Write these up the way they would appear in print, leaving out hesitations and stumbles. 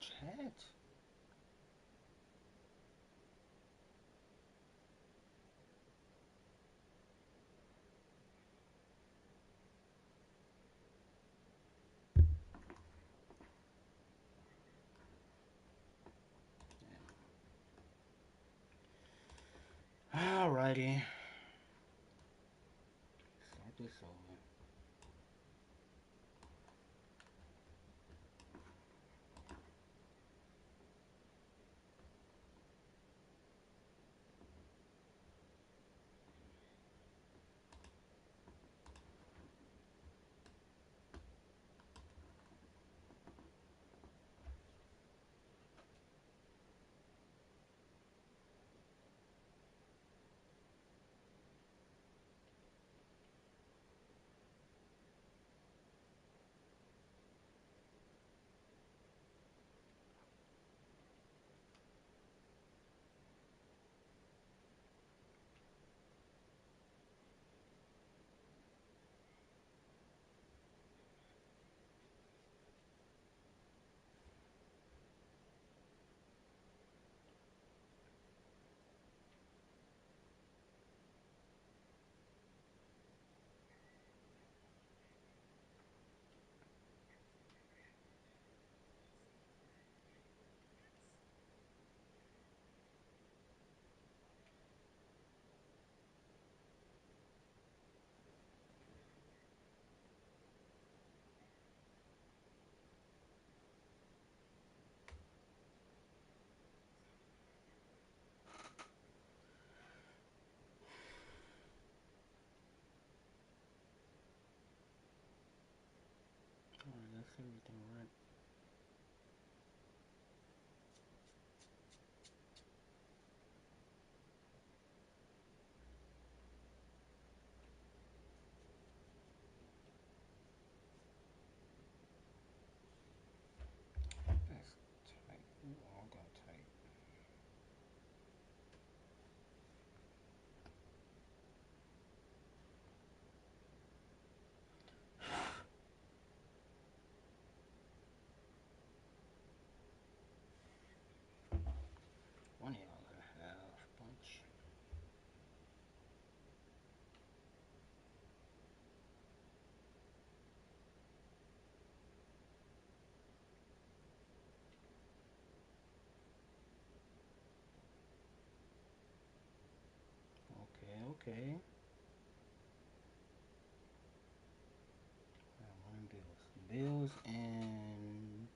this chat? Alrighty. Start this over. Alright, that's everything right. That's tight. Ooh, all got tight. One y'all and a half bunch. Okay, okay. One Bills. Bills and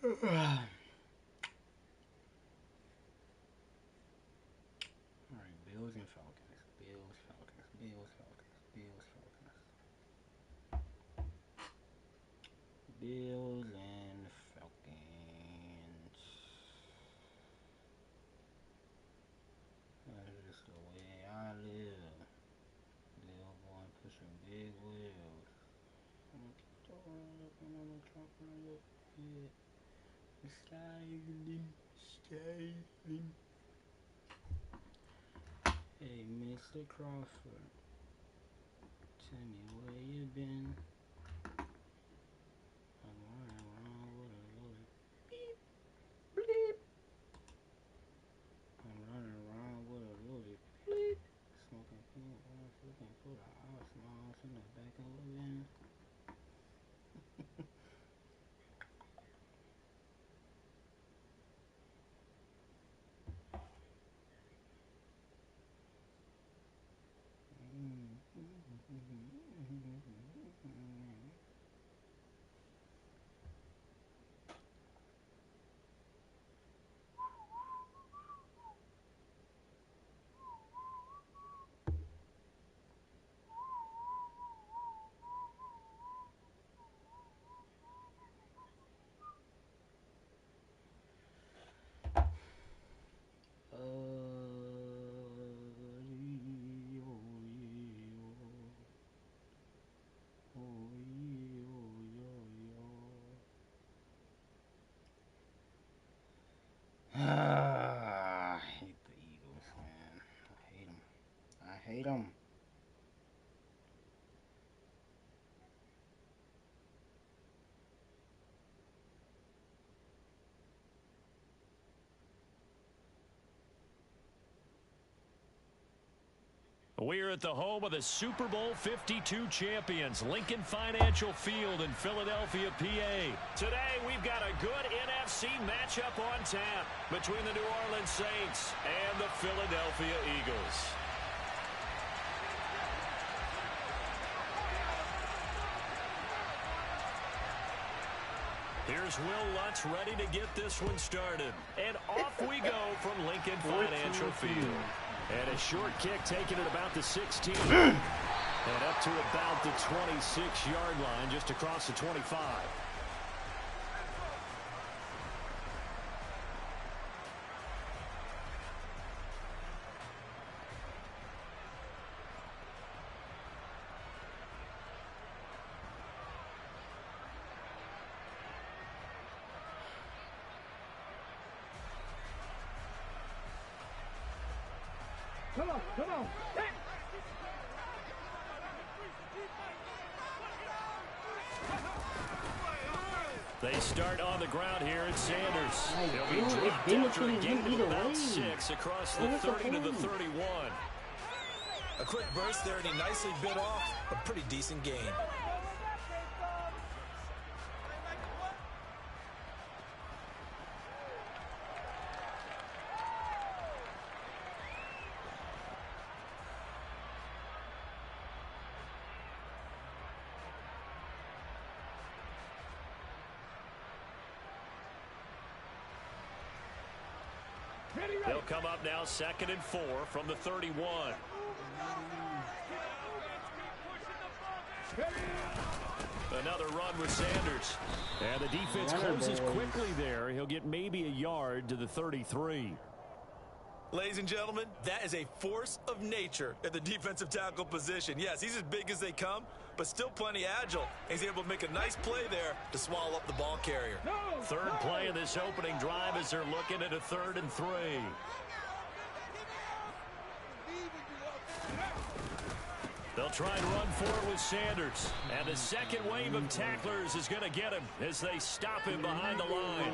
Alright, Bills and Falcons. Bills, Falcons, Bills, Falcons, Bills, Falcons. Bills and Falcons. That's just the way I live. Little boy pushing big wheels. I'm gonna throw it up and I'm gonna drop it on your head. Sliding, sliding. Hey, Mr. Crawford, tell me where you been. I'm running around with a loaded beep, bleep. I'm running around with a loaded bleep. Smoking pink ones, looking for the osmosis in the back of a bin. We're at the home of the Super Bowl 52 champions, Lincoln Financial Field in Philadelphia, PA. Today, we've got a good NFC matchup on tap between the New Orleans Saints and the Philadelphia Eagles. Here's Will Lutz ready to get this one started. And off we go from Lincoln Financial Field. And a short kick taken at about the 16. And up to about the 26-yard line, just across the 25. Come on, come on. They start on the ground here at Sanders. He'll be dropped after a gain of about 6 across the 30 to the 31. A quick burst there, and he nicely bit off a pretty decent gain. They'll come up now 2nd and 4 from the 31. Another run with Sanders. And the defense closes quickly there. He'll get maybe a yard to the 33. Ladies and gentlemen, that is a force of nature at the defensive tackle position. Yes, he's as big as they come, but still plenty agile. He's able to make a nice play there to swallow up the ball carrier. Third play of this opening drive as they're looking at a 3rd and 3. They'll try and run for it with Sanders. And the second wave of tacklers is going to get him as they stop him behind the line.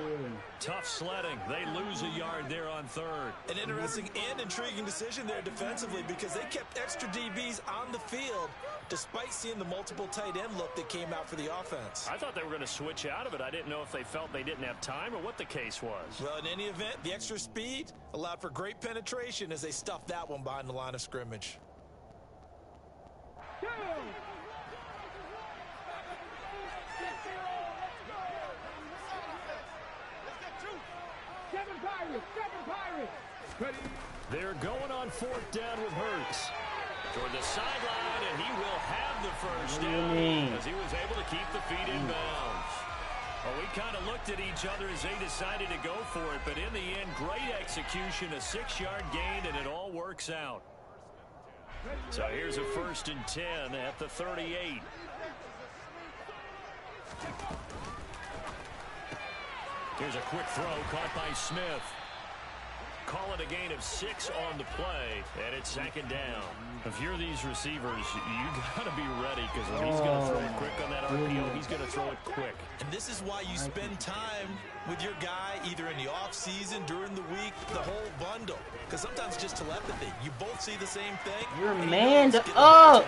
Tough sledding. They lose a yard there on 3rd. An interesting and intriguing decision there defensively because they kept extra DBs on the field despite seeing the multiple tight end look that came out for the offense. I thought they were going to switch out of it. I didn't know if they felt they didn't have time or what the case was. Well, in any event, the extra speed allowed for great penetration as they stuffed that one behind the line of scrimmage. They're going on 4th down with Hurts. Toward the sideline, and he will have the first down as he was able to keep the feet in bounds. Well, we kind of looked at each other as they decided to go for it, but in the end, great execution, a 6-yard gain, and it all works out. So here's a 1st and 10 at the 38. Here's a quick throw caught by Smith. Call it a gain of 6 on the play, and it's 2nd down. If you're these receivers, you got to be ready because when he's going to throw it quick on that RPO, he's going to throw it quick. And this is why you spend time with your guy either in the offseason, during the week, the whole bundle. Because sometimes just telepathy. You both see the same thing. You're manned up.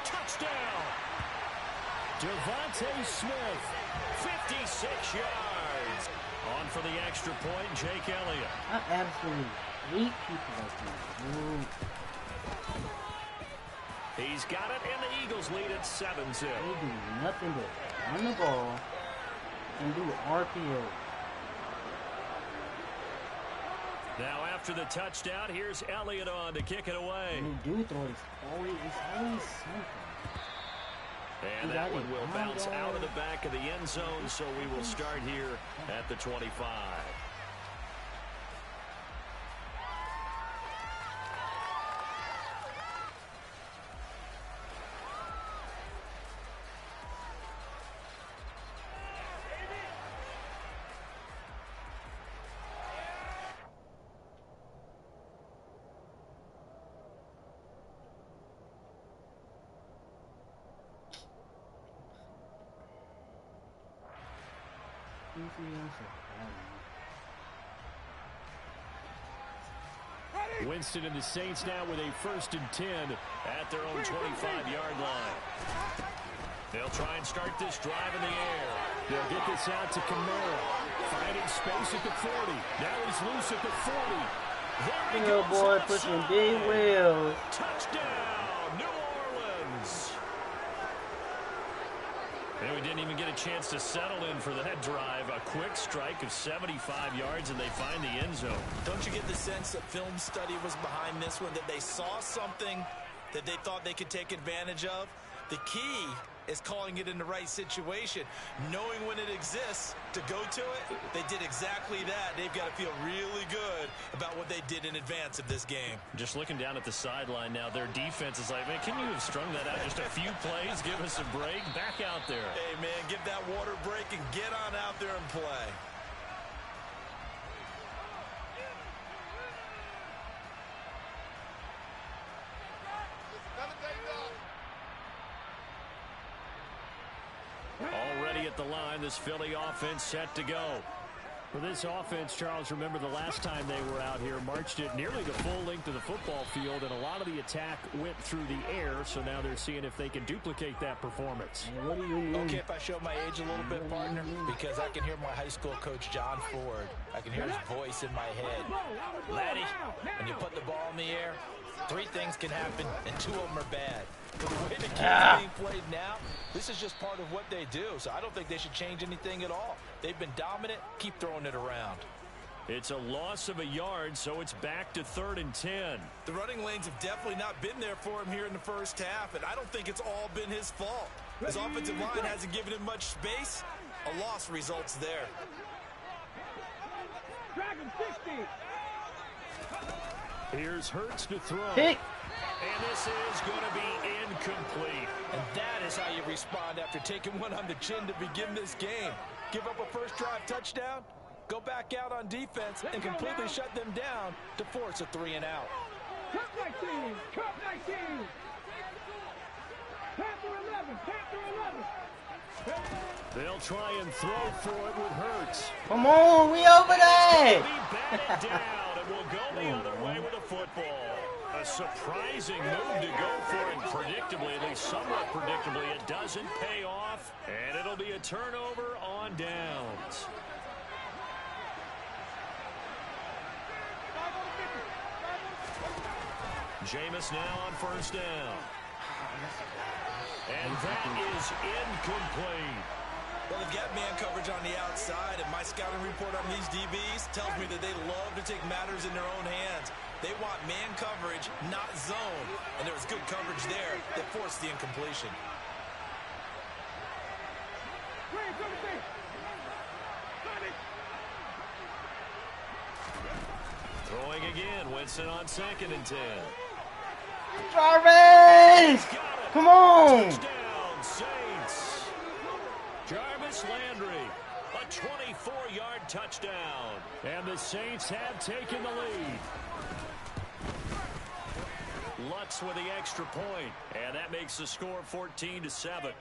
Touchdown. Devontae Smith, 56 yards. On for the extra point, Jake Elliott. I absolutely hate people like this. He's got it, and the Eagles lead at 7-0. They do nothing but run the ball and do RPO. Now after the touchdown, here's Elliott on to kick it away. And they do throw it. It's always something. And that one will bounce out of the back of the end zone, so we will start here at the 25. Winston and the Saints now with a 1st and 10 at their own 25-yard line. They'll try and start this drive in the air. They'll get this out to Kamara. Finding space at the 40. Now he's loose at the 40. There he goes. Boy, pushing big wheels. Touchdown, New Orleans. And we didn't even get a chance to settle in for that drive. A quick strike of 75 yards, and they find the end zone. Don't you get the sense that film study was behind this one, that they saw something that they thought they could take advantage of? The key is calling it in the right situation, knowing when it exists to go to it. They did exactly that. They've got to feel really good about what they did in advance of this game. Just looking down at the sideline now, their defense is like, man, can you have strung that out just a few plays? Give us a break. Back out there. Hey, man, give that water break and get on out there and play. Already at the line, this Philly offense set to go. For this offense, Charles, remember the last time they were out here, marched it nearly the full length of the football field, and a lot of the attack went through the air, so now they're seeing if they can duplicate that performance. What do you mean? Okay, if I show my age a little bit, partner, because I can hear my high school coach, John Ford. I can hear his voice in my head. Laddie, when you put the ball in the air, 3 things can happen, and 2 of them are bad. But the way the game's being played now, this is just part of what they do, so I don't think they should change anything at all. They've been dominant. Keep throwing it around. It's a loss of a yard, so it's back to 3rd and 10. The running lanes have definitely not been there for him here in the first half, and I don't think it's all been his fault. His offensive line hasn't given him much space. A loss results there. Dragon 60. Here's Hurts to throw. Pick. And this is going to be incomplete. And that is how you respond after taking one on the chin to begin this game. Give up a first drive touchdown, go back out on defense, and completely shut them down to force a 3 and out. Cut 19. Cut 19. Panther 11. Panther 11. They'll try and throw for it with Hurts. Come on, we over there. Be batted down, and we'll go the other way with the football. A surprising move to go for it predictably, at least somewhat predictably. It doesn't pay off, and it'll be a turnover on downs. Jameis now on 1st down. And that is incomplete. Well, they've got man coverage on the outside, and my scouting report on these DBs tells me that they love to take matters in their own hands. They want man coverage, not zone. And there was good coverage there that forced the incompletion. Throwing again, Winston on 2nd and 10. Jarvis! Come on! Touchdown, Saints. Jarvis Landry, a 24-yard touchdown. And the Saints have taken the lead. Lutz with the extra point, and that makes the score 14-7.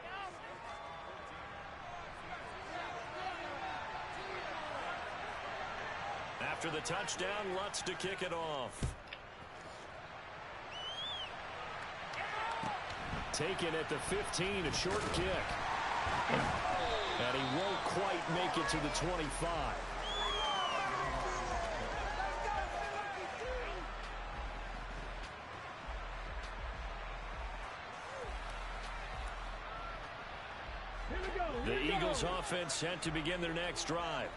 After the touchdown, Lutz to kick it off. Taken at the 15, a short kick. And he won't quite make it to the 25. The Eagles offense set to begin their next drive.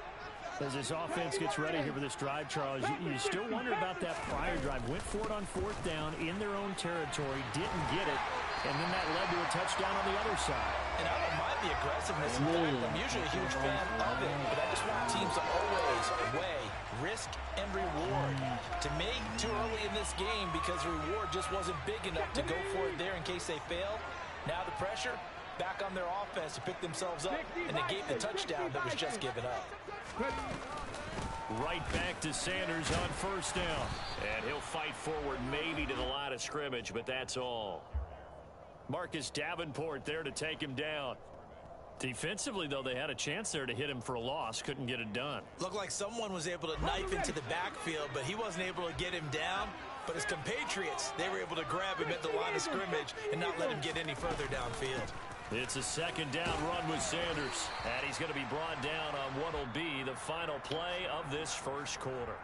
As this offense gets ready here for this drive, Charles, you still wonder about that prior drive. Went for it on 4th down in their own territory, didn't get it, and then that led to a touchdown on the other side. And I don't mind the aggressiveness. In fact, I'm usually a huge fan of it, but I just want teams to always weigh risk and reward. To me, too early in this game because the reward just wasn't big enough to go for it there in case they failed. Now the pressure back on their offense to pick themselves up, and they gave the touchdown that was just given up. Right back to Sanders on 1st down. And he'll fight forward maybe to the line of scrimmage, but that's all. Marcus Davenport there to take him down. Defensively, though, they had a chance there to hit him for a loss. Couldn't get it done. Looked like someone was able to knife into the backfield, but he wasn't able to get him down. But his compatriots, they were able to grab him at the line of scrimmage and not let him get any further downfield. It's a second down run with Sanders. And he's going to be brought down on what will be the final play of this first quarter.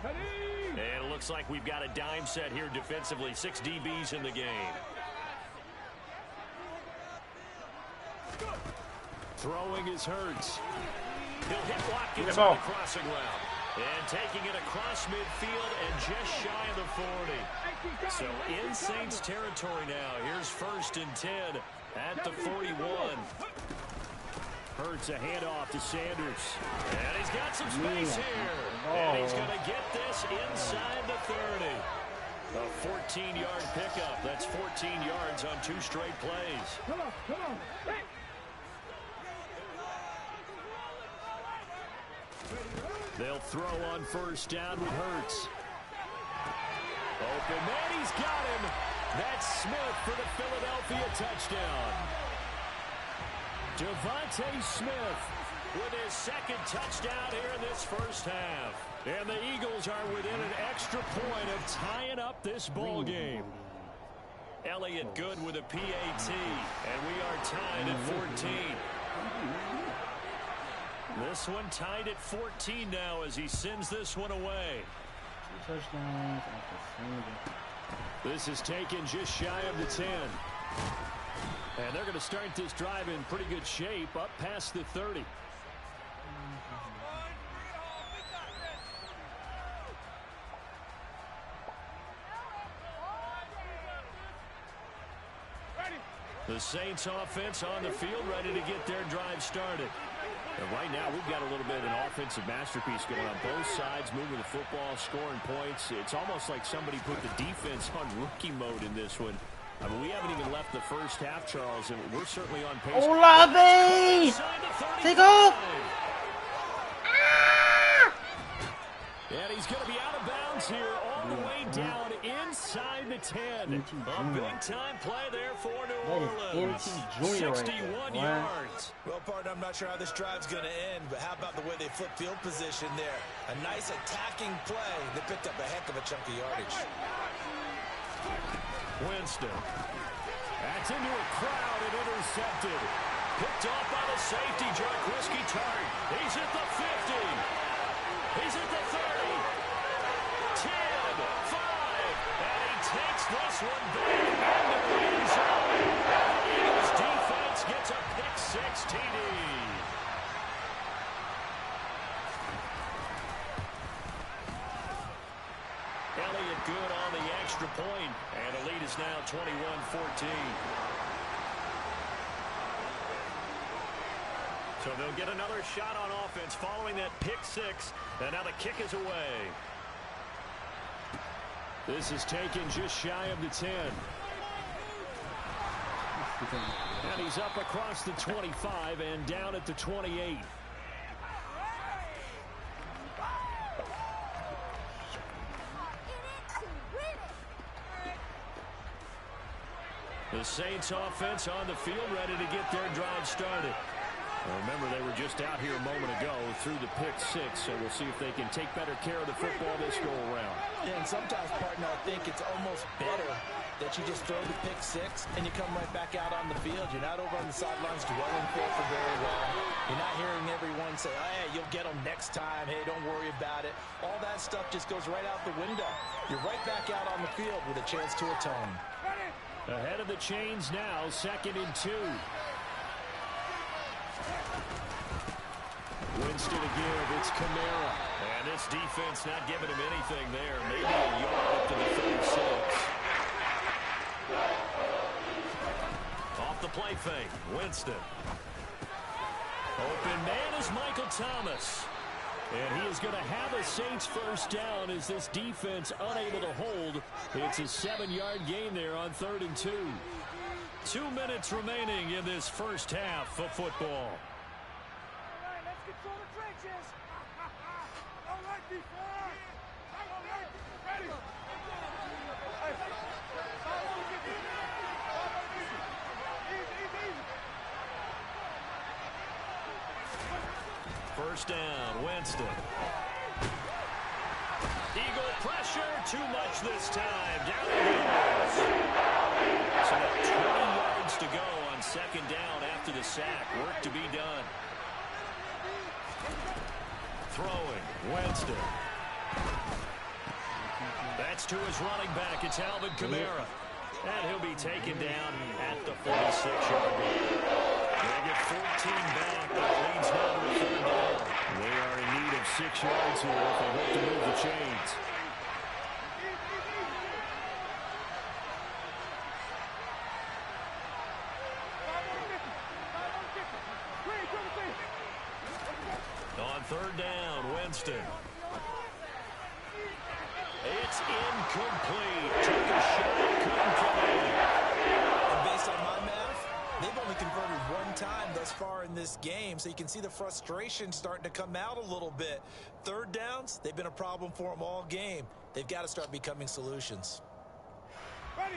And it looks like we've got a dime set here defensively. 6 DBs in the game. Throwing is Hurts. He'll hit Watkins on the crossing route. And taking it across midfield and just shy of the 40. So in Saints territory now. Here's 1st and 10 at the 41. Hurts a handoff to Sanders. And he's got some space here. And he's going to get this inside the 30. A 14-yard pickup. That's 14 yards on 2 straight plays. Come on, come on. Hey. They'll throw on 1st down with Hurts. Open man, he's got him. That's Smith for the Philadelphia touchdown. Devontae Smith with his 2nd touchdown here in this first half. And the Eagles are within an extra point of tying up this ball game. Elliott good with a PAT, and we are tied at 14. This one tied at 14 now as he sends this one away. 2 touchdowns. This is taken just shy of the 10. And they're going to start this drive in pretty good shape up past the 30. The Saints offense on the field ready to get their drive started. And right now, we've got a little bit of an offensive masterpiece going on both sides, moving the football, scoring points. It's almost like somebody put the defense on rookie mode in this one. I mean, we haven't even left the first half, Charles, and we're certainly on pace. Olave! Take off! And he's going to be out of bounds here all the way down inside the 10. A big-time play there for New Orleans. 61 yards. Well, partner, I'm not sure how this drive's going to end, but how about the way they flip field position there? A nice attacking play that picked up a heck of a chunk of yardage. Winston. That's into a crowd and intercepted. Picked off by the safety, Jarquiski Tart. He's at the 50. He's at the 30. 10, 5. And he takes this one back into the end zone. The Eagles defense gets a pick-6 TD. Elliott good on the extra point, and the lead is now 21-14. So they'll get another shot on offense following that pick-6, and now the kick is away. This is taken just shy of the 10. And he's up across the 25 and down at the 28. The Saints offense on the field ready to get their drive started. Well, remember, they were just out here a moment ago through the pick-6, so we'll see if they can take better care of the football this go-around. Yeah, and sometimes, partner, I think it's almost better that you just throw the pick-6 and you come right back out on the field. You're not over on the sidelines dwelling for very long. You're not hearing everyone say, hey, you'll get them next time. Hey, don't worry about it. All that stuff just goes right out the window. You're right back out on the field with a chance to atone. Ahead of the chains now, 2nd and 2. Winston to give, it's Kamara. And this defense not giving him anything there. Maybe a yard up to the 36. Off the play fake, Winston. Open man is Michael Thomas. And he is going to have a Saints first down as this defense unable to hold. It's a 7-yard gain there on 3rd and 2. 2 minutes remaining in this first half of football. first down. Winston. Eagle pressure, too much this time. Down he goes. So now 20 yards to go on second down after the sack. Work to be done. Throwing, Winston. That's to his running back. It's Alvin Kamara. And he'll be taken down at the 46-yard line. They get 14 back, but it leads now to a third down. They are in need of 6 yards here if they hope to move the chains. On third down, Winston. It's incomplete. Took a shot, couldn't connect. And based on my math, they've only converted one time thus far in this game, so you can see the frustration starting to come out a little bit. Third downs, they've been a problem for them all game. They've got to start becoming solutions. Ready.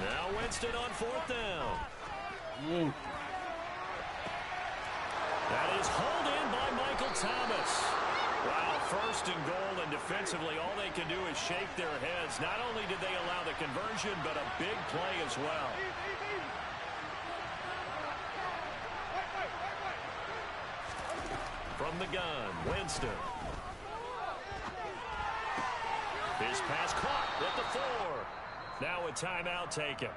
Now Winston on fourth down. That is hauled in by Michael Thomas. Wow, first and goal, and defensively all they can do is shake their heads. Not only did they allow the conversion, but a big play as well. From the gun, Winston. His pass caught at the 4. Now a timeout taken.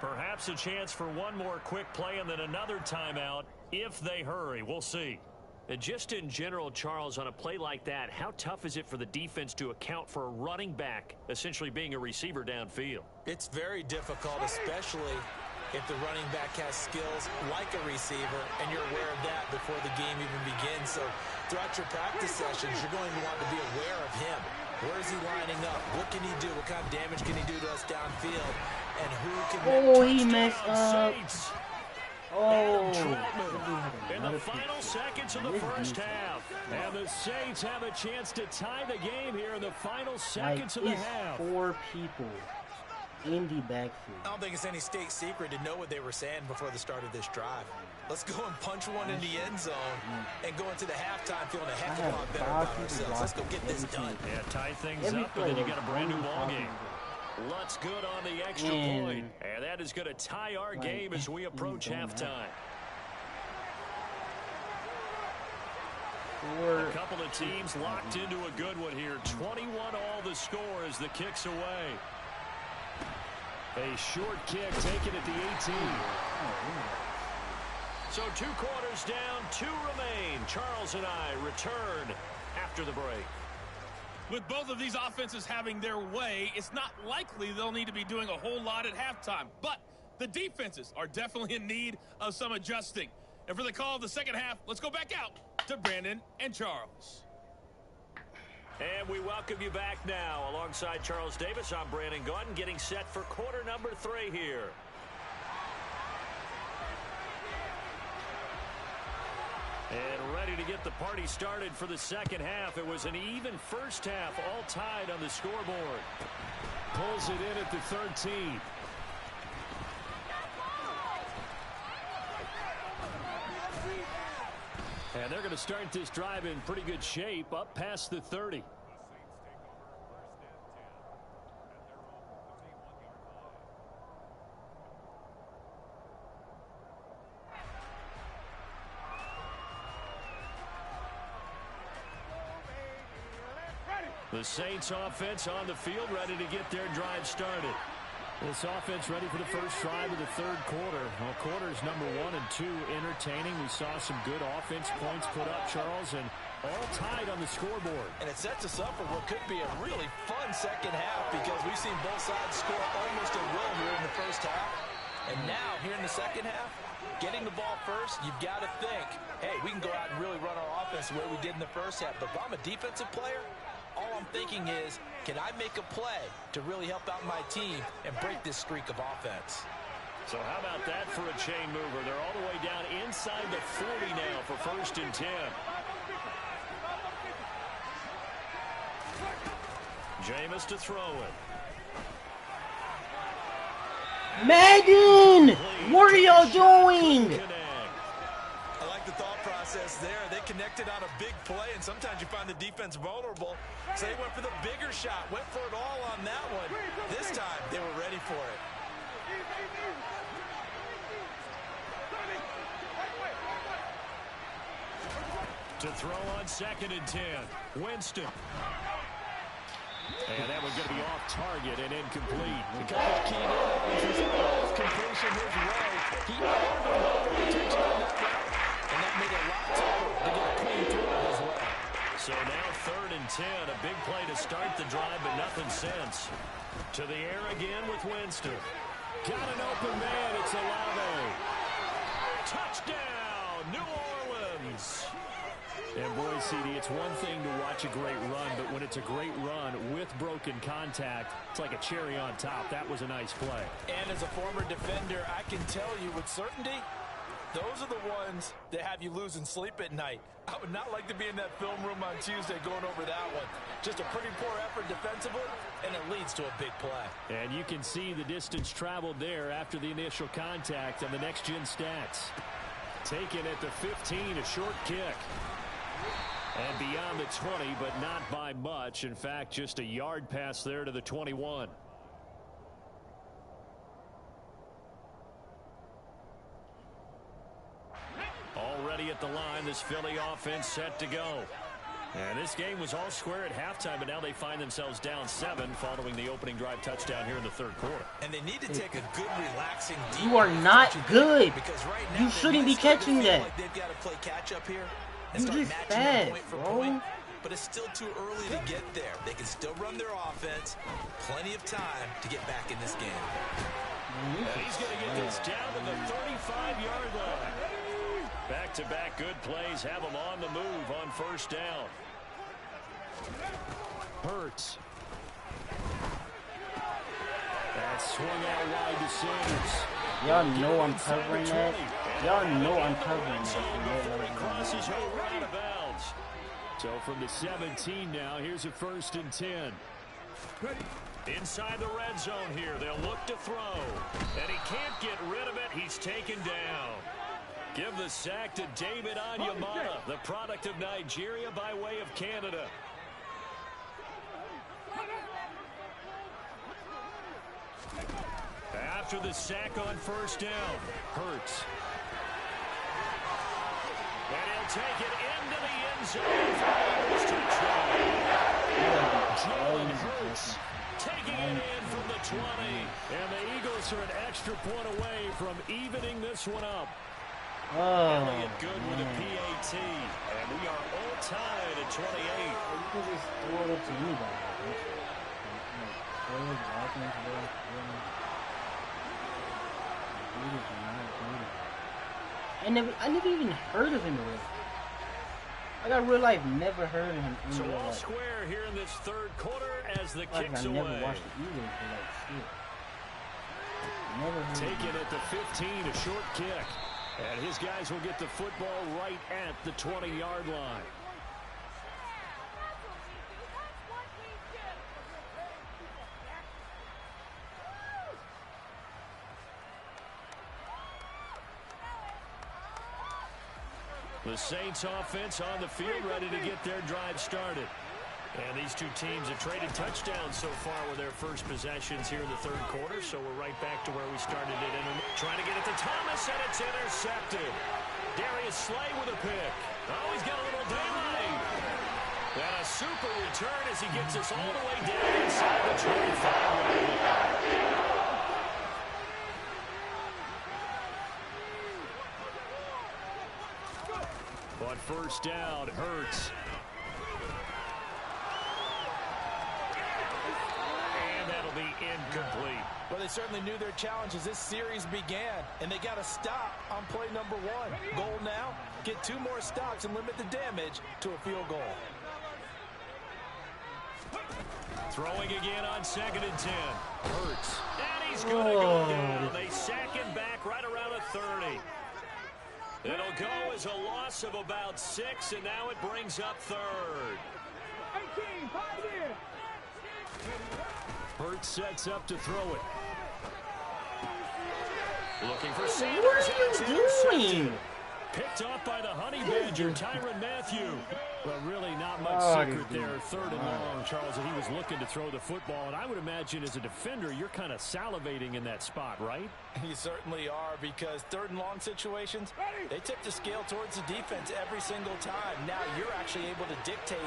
Perhaps a chance for one more quick play and then another timeout if they hurry. We'll see. And just in general, Charles, on a play like that, how tough is it for the defense to account for a running back essentially being a receiver downfield? It's very difficult, especially if the running back has skills like a receiver, and you're aware of that before the game even begins. So throughout your practice sessions, you're going to want to be aware of him. Where is he lining up? What can he do? What kind of damage can he do to us downfield? And who can... Oh, he messed up. Oh. In the final seconds of the first half. And the Saints have a chance to tie the game here in the final seconds of the half. 4 people in the backfield. I don't think it's any state secret to know what they were saying before the start of this drive. Let's go and punch one in the end zone and go into the halftime feeling a heck of a lot better about ourselves. Let's go get this done. Yeah, tie things up, and then you got a brand new ball game. Looks good on the extra point. And that is going to tie our game as we approach halftime. A couple of teams locked into a good one here. 21 all the score as the kick's away. A short kick taken at the 18. So 2 quarters down, 2 remain. Charles and I return after the break. With both of these offenses having their way, it's not likely they'll need to be doing a whole lot at halftime. But the defenses are definitely in need of some adjusting. And for the call of the second half, let's go back out to Brandon and Charles. And we welcome you back now. Alongside Charles Davis, I'm Brandon Gaudin, getting set for quarter number 3 here. And ready to get the party started for the second half. It was an even first half, all tied on the scoreboard. Pulls it in at the 13. And they're going to start this drive in pretty good shape, up past the 30. The Saints offense on the field, ready to get their drive started. This offense ready for the first drive of the third quarter. Well, quarters number 1 and 2 entertaining. We saw some good offense points put up, Charles, and all tied on the scoreboard. And it sets us up for what could be a really fun second half because we've seen both sides score almost at will here in the first half. And now, here in the second half, getting the ball first, you've got to think, hey, we can go out and really run our offense the way we did in the first half. But if I'm a defensive player, all I'm thinking is, can I make a play to really help out my team and break this streak of offense? So how about that for a chain mover? They're all the way down inside the 40 now for 1st and 10. Jameis to throw it. Madden! What are y'all doing? I like the thought process there. They connected on a big play, and sometimes you find the defense vulnerable. So they went for the bigger shot, went for it all on that one. This time, they were ready for it. To throw on 2nd and 10. Winston. And that was going to be off target and incomplete. The coverage keyed in on his completion his way. He earned a lot of attention on that route, and that made it a lot tougher to get a clean through it as well. So now 3rd and 10. A big play to start the drive, but nothing since. To the air again with Winston. Got an open man. It's Olave. Touchdown, New Orleans. And boy, CD, it's one thing to watch a great run, but when it's a great run with broken contact, it's like a cherry on top. That was a nice play. And as a former defender, I can tell you with certainty, those are the ones that have you losing sleep at night. I would not like to be in that film room on Tuesday going over that one. Just a pretty poor effort defensively, and it leads to a big play. And you can see the distance traveled there after the initial contact on the next-gen stats. Taken at the 15, a short kick. And beyond the 20, but not by much. In fact, just a yard pass there to the 21. Already at the line, this Philly offense set to go. And this game was all square at halftime, but now they find themselves down 7 following the opening drive touchdown here in the 3rd quarter. And they need to take a good, relaxing, deep You are not good. because right now You shouldn't be catching that. like they've got to play catch up here. You just fast, bro. But it's still too early to get there. They can still run their offense. Plenty of time to get back in this game. And he's going to get this down to the 35-yard line. Back-to-back good plays have him on the move on 1st down. Hurts. That swung out wide to Sanders. Y'all know I'm covering that. Y'all know I'm covering that. Crosses over out of bounds. So from the 17 now, here's a 1st and 10. Inside the red zone here, they'll look to throw. And he can't get rid of it. He's taken down. Give the sack to David Onyemata, the product of Nigeria by way of Canada. After the sack on 1st down, Hurts. And he'll take it into the end zone for Eagles touchdown. Jalen Hurts taking it in from the 20. And the Eagles are an extra point away from evening this one up. Elliott good with a PAT. And we are all tied at 28. You can just throw it up to anybody. I never even heard of him already. I got real life never heard of him in So real all life. square here in this 3rd quarter as the Like, kicks I away. never watched it either, but like shit. Never heard Taken of him. at the 15, a short kick. And his guys will get the football right at the 20-yard line. The Saints offense on the field ready to get their drive started. And these two teams have traded touchdowns so far with their first possessions here in the 3rd quarter. So we're right back to where we started it. Trying to get it to Thomas, and it's intercepted. Darius Slay with a pick. Oh, he's got a little daylight. And a super return as he gets us all the way down inside the 25-yard line. On 1st down, Hurts. And that'll be incomplete. Well, they certainly knew their challenge as this series began, and they got to stop on play number 1. Goal now, get 2 more stops and limit the damage to a field goal. Throwing again on 2nd and 10. Hurts. And he's going to go down. They sack him back right around the 30. It'll go as a loss of about 6, and now it brings up 3rd. 18, 5 in. Hurts sets up to throw it. Looking for Sanders. What are you doing? Picked off by the Honey Badger, Tyrann Mathieu. But really not much secret there. 3rd and long, Charles, and he was looking to throw the football. And I would imagine as a defender, you're kind of salivating in that spot, right? You certainly are, because 3rd and long situations, they tip the scale towards the defense every single time. Now you're actually able to dictate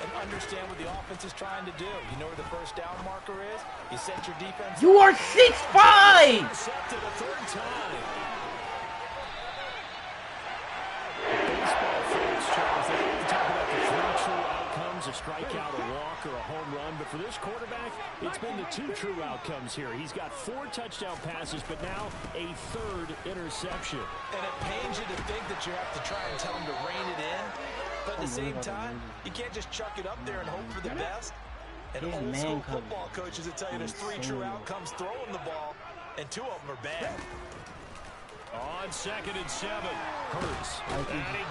and understand what the offense is trying to do. You know where the first down marker is? You set your defense. You are 6'5". Intercepted a 3rd time. A strikeout, a walk, or a home run. But for this quarterback, it's been the 2 true outcomes here. He's got 4 touchdown passes, but now a 3rd interception. And it pains you to think that you have to try and tell him to rein it in. But at the same time, you can't just chuck it up there and hope for the best. And old school football coaches will tell you there's 3 true outcomes throwing the ball, and 2 of them are bad. On 2nd and 7, Hurts.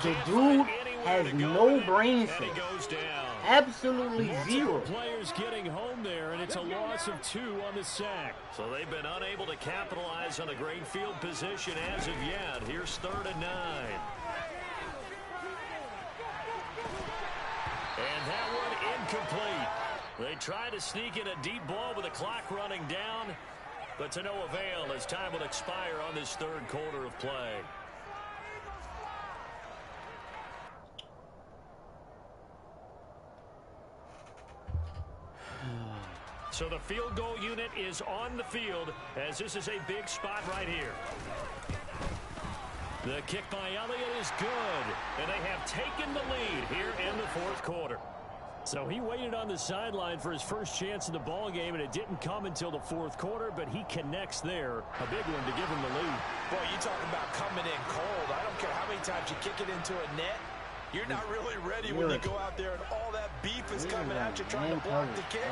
The dude has no brain cells. And he goes down. Absolutely zero. Players getting home there, and it's a loss of 2 on the sack. So they've been unable to capitalize on a great field position as of yet. Here's 3rd and 9. And that one incomplete. They try to sneak in a deep ball with the clock running down, but to no avail as time will expire on this 3rd quarter of play. So the field goal unit is on the field, as this is a big spot right here. The kick by Elliott is good, and they have taken the lead here in the 4th quarter. So he waited on the sideline for his first chance in the ball game, and it didn't come until the 4th quarter, but he connects there. A big one to give him the lead. Boy, you talking about coming in cold. I don't care how many times you kick it into a net. You're not really ready when you go out there and all that beef is coming at you trying to block the kick.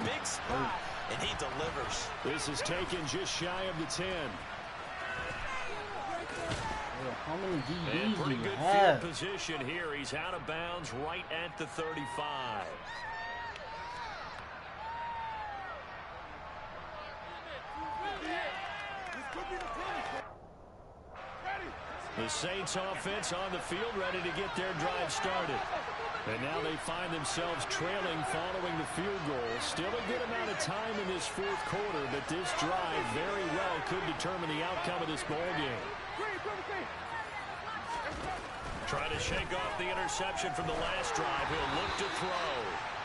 Big spot, and he delivers. This is taken just shy of the 10. How many DBs and pretty do you good have? Field position here. He's out of bounds right at the 35. The Saints offense on the field ready to get their drive started. And now they find themselves trailing following the field goal. Still a good amount of time in this 4th quarter, but this drive very well could determine the outcome of this ball game. Trying to shake off the interception from the last drive. He'll look to throw.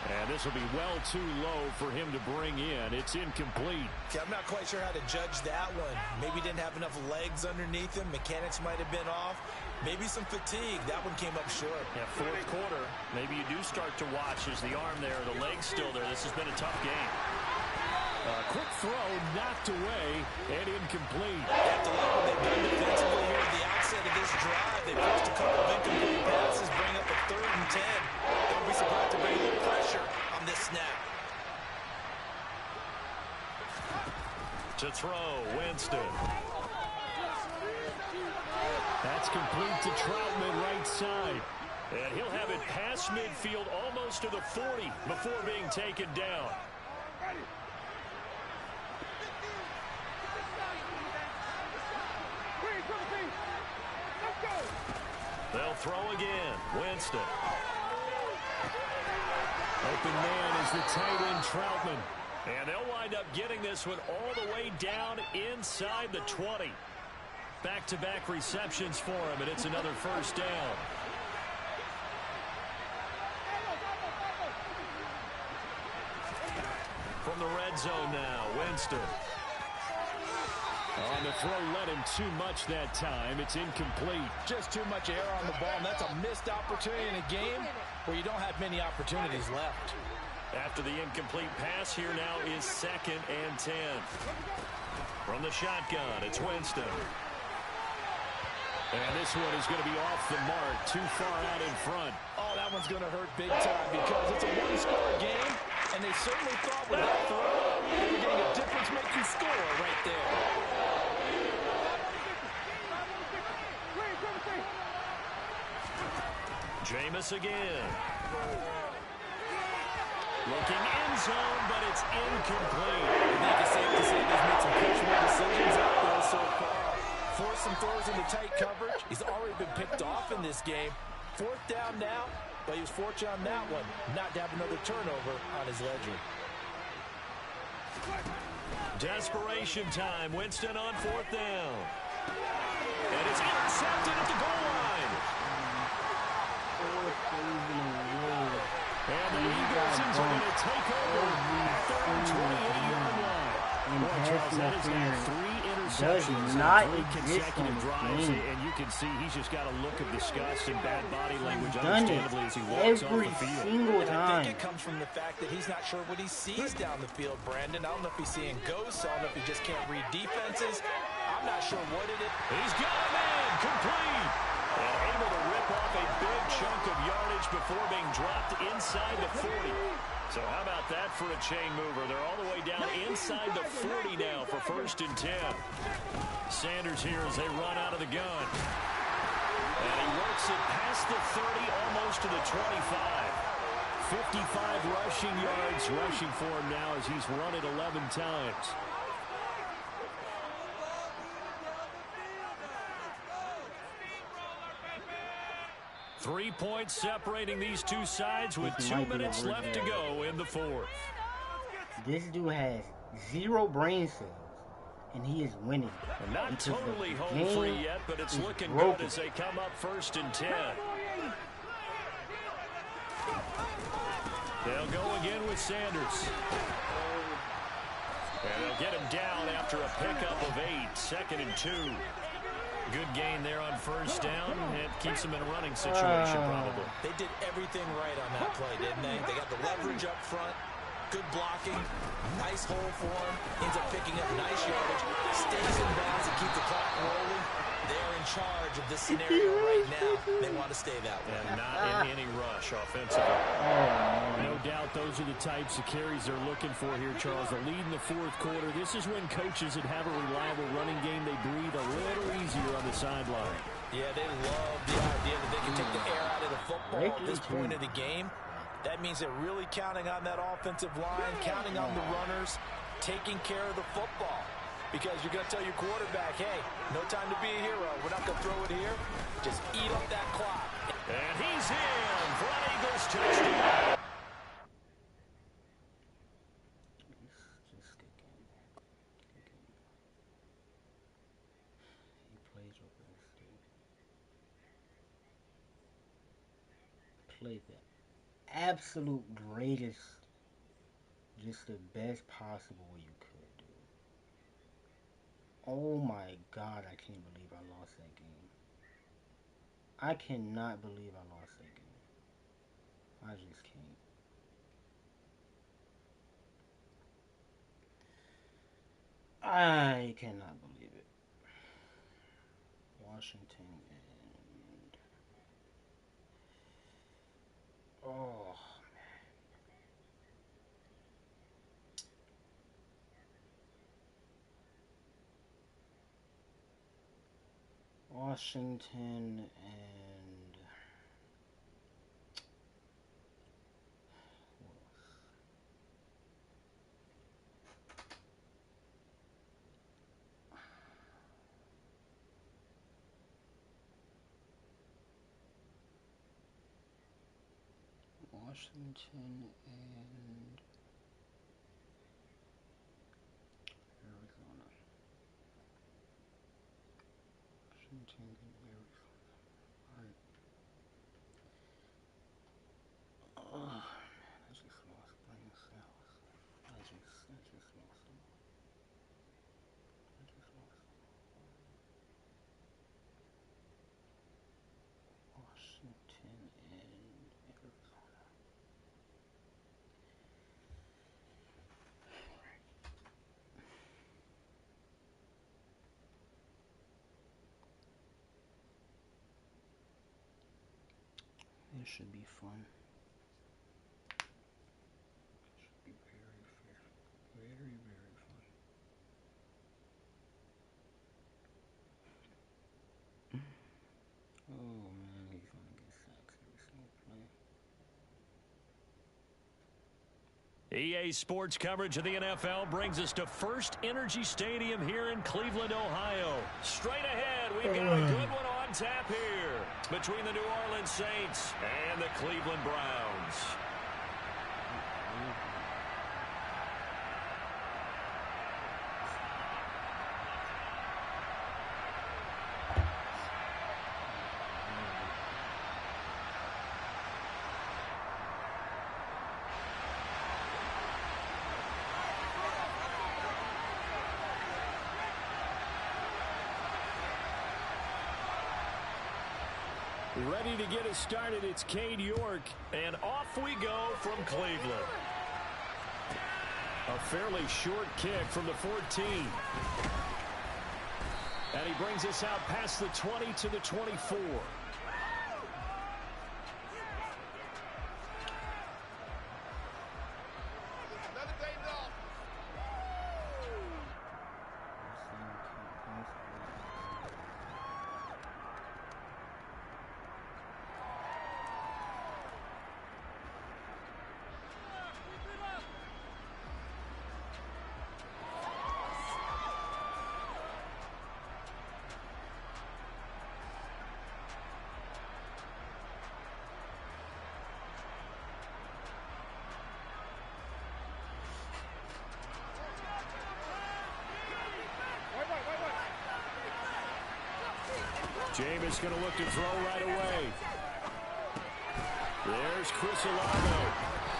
And this will be well too low for him to bring in. It's incomplete. Okay, I'm not quite sure how to judge that one. Maybe he didn't have enough legs underneath him. Mechanics might have been off. Maybe some fatigue. That one came up short. Yeah, 4th quarter. Maybe you do start to watch as the arm there, the leg's still there. This has been a tough game. Quick throw, knocked away, and incomplete. You have to like what they've done defensively here at the outset of this drive. They forced a couple of incomplete passes, bring up a 3rd and 10. Don't be surprised to bring a little pressure on this snap. To throw, Winston. That's complete to Troutman, right side. And he'll have it past midfield, almost to the 40, before being taken down. They'll throw again. Winston. Open man is the tight end, Troutman. And they'll wind up getting this one all the way down inside the 20. Back-to-back receptions for him, and it's another 1st down. From the red zone now, Winston. On the throw, led him too much that time. It's incomplete. Just too much air on the ball, and that's a missed opportunity in a game where you don't have many opportunities left. After the incomplete pass, here now is 2nd and 10. From the shotgun, it's Winston. And this one is going to be off the mark, too far out in front. Oh, that one's going to hurt big time because it's a one-score game, and they certainly thought with that throw they were getting a difference-making score right there. Jameis again. Looking in zone, but it's incomplete. I think it's safe to say he's made some questionable decisions out there so far. Forced some throws into tight coverage. He's already been picked off in this game. 4th down now, but he was fortunate on that one not to have another turnover on his ledger. Desperation time. Winston on 4th down. And it's intercepted at the goal line. And the Eagles are going to take over third 28-yard line. Boy, Charles, that has had 3 interceptions on 3 consecutive drives, and you can see he's just got a look of disgust and bad body language, understandably, as he walks off the field. Single time. I think it comes from the fact that he's not sure what he sees down the field, Brandon. I don't know if he's seeing ghosts. I don't know if he just can't read defenses. I'm not sure what it is. He's got a man complete. And able to rip off a big chunk of yardage before being dropped inside the 40. So how about that for a chain mover? They're all the way down inside the 40 now for 1st and 10. Sanders here as they run out of the gun. And he works it past the 30, almost to the 25. 55 rushing yards rushing for him now as he's run it 11 times. Three points separating these two sides with 2 minutes left to go in the 4th. This dude has 0 brain cells, and he is winning. And not totally home free yet, but it's looking broken. good as they come up 1st and 10. They'll go again with Sanders. And they'll get him down after a pickup of 8, 2nd and 2. Good gain there on 1st down. It keeps them in a running situation, probably. They did everything right on that play, didn't they? They got the leverage up front, good blocking, nice hole for him, ends up picking up nice yardage, stays in bounds and keep the clock rolling. They're in charge of this scenario right now. They want to stay that way. And not in any rush offensively. No doubt those are the types of carries they're looking for here, Charles. The lead in the 4th quarter. This is when coaches that have a reliable running game, they breathe a little easier on the sideline. Yeah, they love the idea that they can take the air out of the football at this point of the game. That means they're really counting on that offensive line, counting on the runners, taking care of the football. Because you're going to tell your quarterback, hey, no time to be a hero. We're not going to throw it here. Just eat up that clock. And he's in for an Eagles touchdown. He plays over the state. Played the absolute greatest, just the best possible you could. Oh my God, I can't believe I lost that game. I cannot believe I lost that game. I just can't. I cannot believe it. Washington and... Oh, Washington and Washington and Arizona. Washington and Arizona. Alright. Oh man, I just lost brain cells. I just lost them. Washington and Arizona. This should be fun. Should be very fair. Very, very fun. Oh man, he's gonna get sacks every single play. EA Sports coverage of the NFL brings us to First Energy Stadium here in Cleveland, Ohio. Straight ahead, we've got a good one on tap here between the New Orleans Saints and the Cleveland Browns. Ready to get us started, it's Cade York, and off we go from Cleveland. A fairly short kick from the 14. And he brings us out past the 20 to the 24. Jameis going to look to throw right away. There's Chris Olave.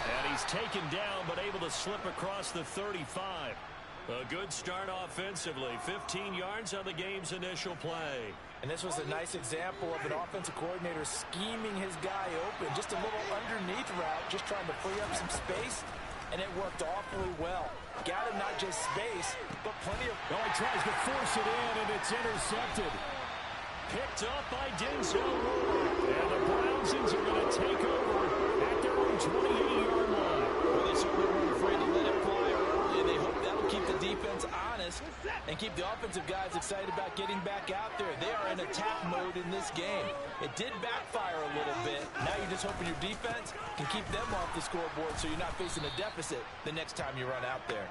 And he's taken down, but able to slip across the 35. A good start offensively. 15 yards on the game's initial play. And this was a nice example of an offensive coordinator scheming his guy open. Just a little underneath route, just trying to free up some space. And it worked awfully well. Got him not just space, but plenty of... Oh, he tries to force it in, and it's intercepted. Picked up by Denzel Ward. And the Brownsons are going to take over at their own 28-yard line. Well, they certainly weren't afraid to let it fly early. They hope that'll keep the defense honest and keep the offensive guys excited about getting back out there. They are in attack mode in this game. It did backfire a little bit. Now you're just hoping your defense can keep them off the scoreboard so you're not facing a deficit the next time you run out there.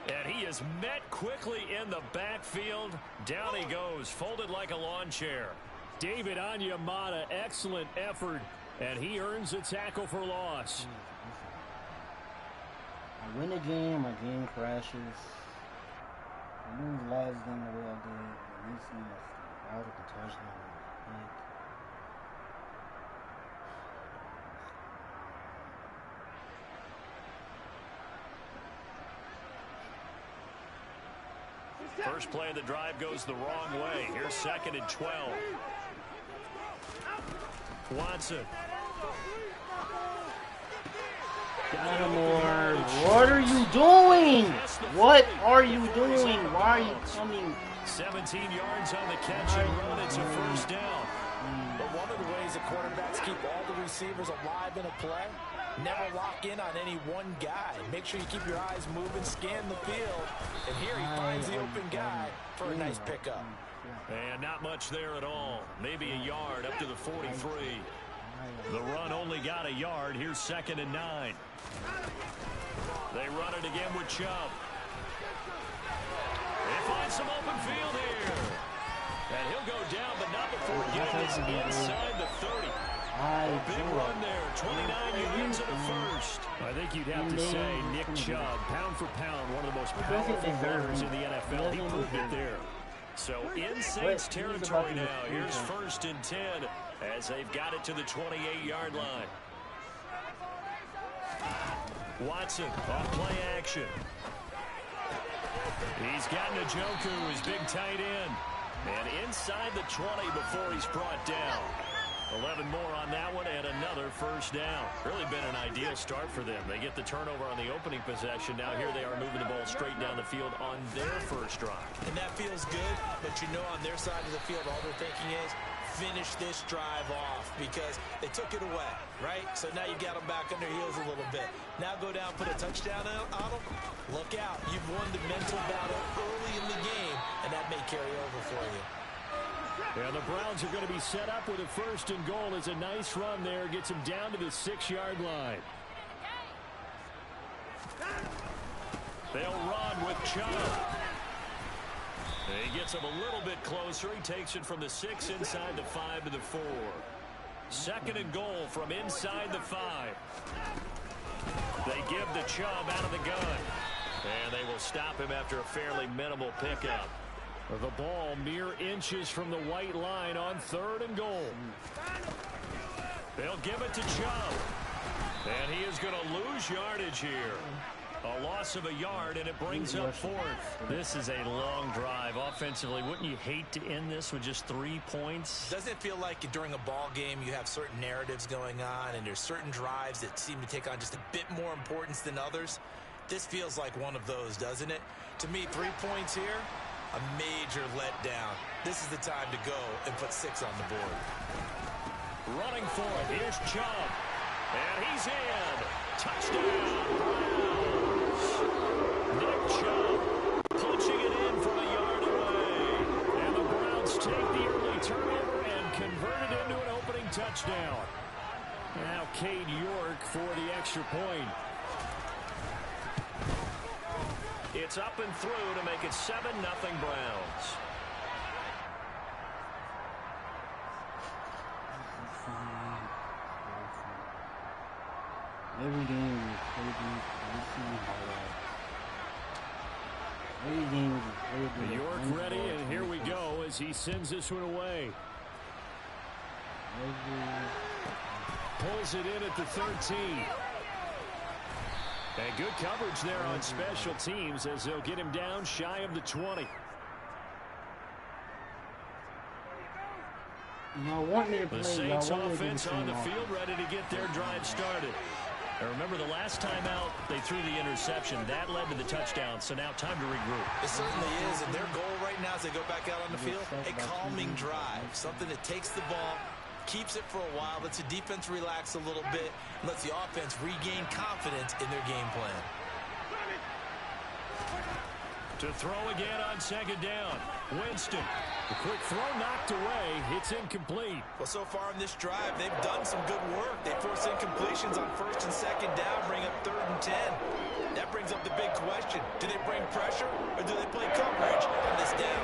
And he is met quickly in the backfield. Down he goes, folded like a lawn chair. David Onyemata, excellent effort, and he earns a tackle for loss. I win a game, my game crashes. I lose the last game the way I did. At least out of the touchdown. First play of the drive goes the wrong way. Here's 2nd and 12. Watson. Lattimore, what are you doing? What are you doing? Why are you coming? 17 yards on the catch and run. It's a first down. But one of the ways that quarterbacks keep all the receivers alive in a play, never lock in on any one guy. Make sure you keep your eyes moving, scan the field. And here he finds the open guy for a nice pickup. And not much there at all. Maybe a yard up to the 43. The run only got a yard. Here's 2nd and 9. They run it again with Chubb. They find some open field here. And he'll go down, but not before getting us inside the 30. A big run there, 29 yards in the first. I think you'd have to say Nick Chubb, pound for pound, one of the most powerful runners in the NFL. He proved it there. So in Saints territory now. Here's 1st and 10 as they've got it to the 28-yard line. Watson off play action. He's got Njoku, his big tight end. And inside the 20 before he's brought down. 11 more on that one and another first down. Really been an ideal start for them. They get the turnover on the opening possession. Now here they are moving the ball straight down the field on their first drive. And that feels good, but you know on their side of the field all they're thinking is finish this drive off because they took it away, right? So now you got them back on their heels a little bit. Now go down, put a touchdown on them. Look out. You've won the mental battle early in the game, and that may carry over for you. And the Browns are going to be set up with a 1st and goal. It's a nice run there. Gets them down to the 6-yard line. They'll run with Chubb. He gets him a little bit closer. He takes it from the 6 inside the 5 to the 4. Second and goal from inside the 5. They give the Chubb out of the gun. And they will stop him after a fairly minimal pickup. The ball mere inches from the white line on 3rd and goal. They'll give it to Chubb. And he is going to lose yardage here. A loss of a yard, and it brings up 4th. This is a long drive offensively. Wouldn't you hate to end this with just 3 points? Doesn't it feel like during a ball game you have certain narratives going on, and there's certain drives that seem to take on just a bit more importance than others? This feels like one of those, doesn't it? To me, 3 points here, a major letdown. This is the time to go and put 6 on the board. Running for it, here's Chubb. And he's in. Touchdown, Browns. Nick Chubb punching it in from a yard away. And the Browns take the early turnover and convert it into an opening touchdown. Now Cade York for the extra point. It's up and through to make it 7-0 Browns. Every game is crazy. Every game is crazy. York ready, and here we go as he sends this one away. Pulls it in at the 13. And good coverage there on special teams as they'll get him down shy of the 20. The Saints offense on the field ready to get their drive started. And remember, the last time out, they threw the interception. That led to the touchdown, so now time to regroup. It certainly is, and their goal right now as they go back out on the field, a calming drive, something that takes the ball, keeps it for a while, lets the defense relax a little bit, and lets the offense regain confidence in their game plan. To throw again on 2nd down. Winston. The quick throw knocked away. It's incomplete. Well, so far in this drive, they've done some good work. They force incompletions on 1st and 2nd down, bring up 3rd and 10. That brings up the big question. Do they bring pressure, or do they play coverage on this down?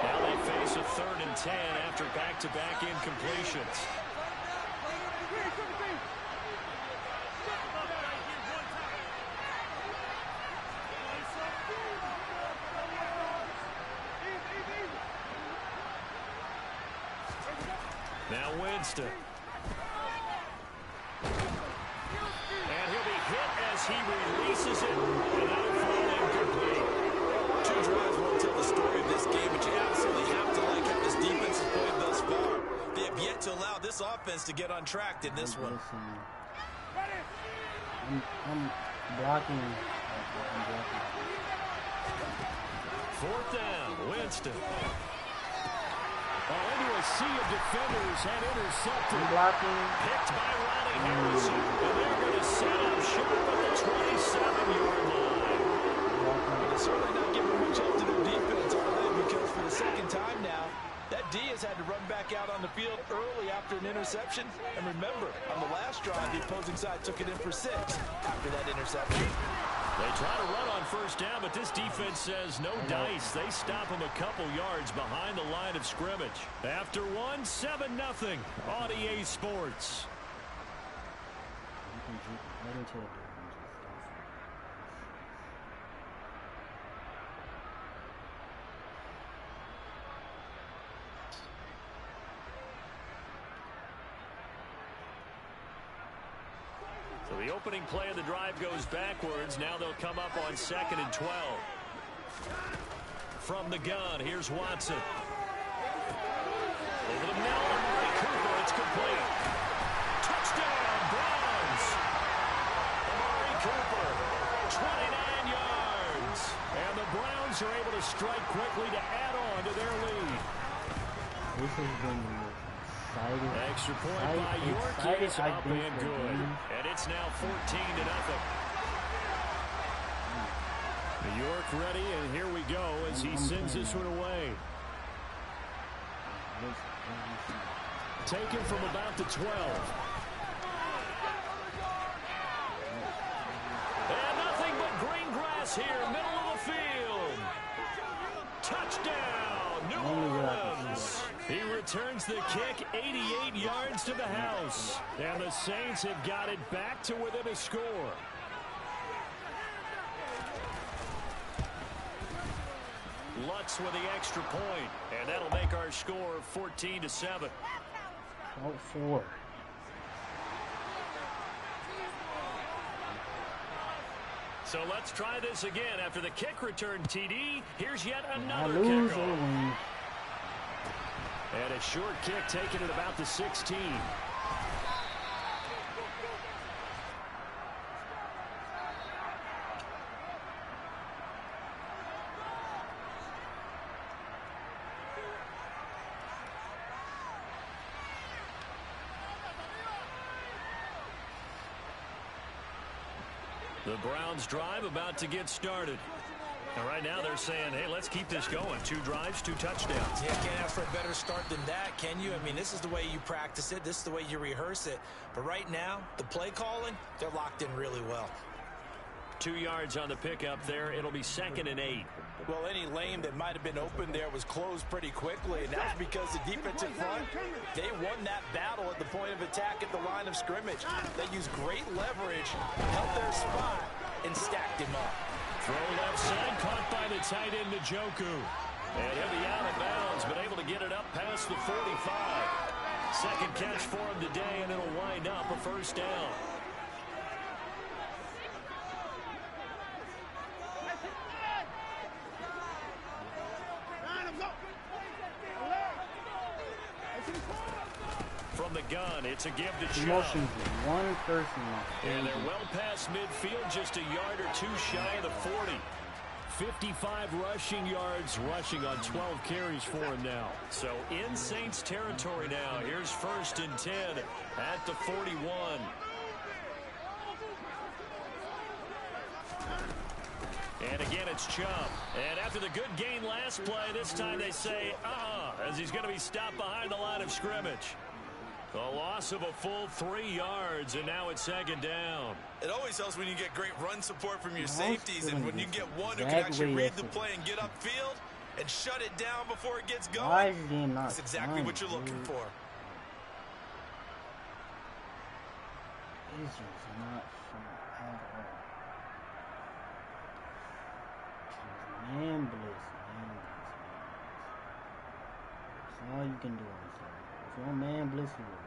Now they face a 3rd and 10 after back-to-back incompletions. Now Winston. And he'll be hit as he releases it, and that'll fall incomplete. 2 drives won't tell the story of this game, but you absolutely have to like how this defense has played thus far. They have yet to allow this offense to get on track in this one. I'm blocking. 4th down, Winston. Into a sea of defenders and intercepted. Picked by Ronnie Harrison. And they're going to set up short at the 27-yard line. They're certainly not giving much help to their defense, are they? Because for the 2nd time now, that D has had to run back out on the field early after an interception. And remember, on the last drive, the opposing side took it in for 6 after that interception. They try to run on 1st down, but this defense says no dice. They stop them a couple yards behind the line of scrimmage. After 1, 7-0 on EA Sports. So the opening play of the drive goes backwards. Now they'll come up on 2nd and 12. From the gun, here's Watson. Over the middle, Amari Cooper, it's complete. Touchdown, Browns! Amari Cooper, 29 yards. And the Browns are able to strike quickly to add on to their lead. This has been extra point by York is up and good. And it's now 14-0. York ready, and here we go as he sends this one away. Taken from about the 12. And nothing but green grass pass here, middle of the field. Touchdown, New Orleans. He returns the kick 88 yards to the house. And the Saints have got it back to within a score. Lutz with the extra point, and that'll make our score 14-7. Oh, 4. So let's try this again. After the kick return TD, here's yet I another lose or kickoff. win. And a short kick taken at about the 16. The Browns drive about to get started. And right now they're saying, hey, let's keep this going. 2 drives, 2 touchdowns. Yeah, can't ask for a better start than that, can you? I mean, this is the way you practice it. This is the way you rehearse it. But right now, the play calling, they're locked in really well. 2 yards on the pickup there. It'll be 2nd and 8. Well, any lane that might have been open there was closed pretty quickly, and that's because the defensive front, they won that battle at the point of attack at the line of scrimmage. They used great leverage, held their spot, and stacked him up. Throw left side, caught by the tight end Njoku. And he'll be out of bounds, but able to get it up past the 45. Second catch for him today, and it'll wind up a first down. From the gun, it's a give to Chubb. Motion 1 person. And they're well past midfield, just a yard or 2 shy of the 40. 55 rushing yards, rushing on 12 carries for him now. So in Saints territory now. Here's 1st and 10 at the 41. And again, it's Chubb. And after the good gain last play, this time they say, as he's going to be stopped behind the line of scrimmage. A loss of a full 3 yards, and now it's 2nd down. It always helps when you get great run support from your safeties, and when you get one who can actually read the play and get upfield and shut it down before it gets going, that's exactly what you're looking for. This is not fun at all. Man blitz. That's all you can do on this. If you're man blitz, you lose.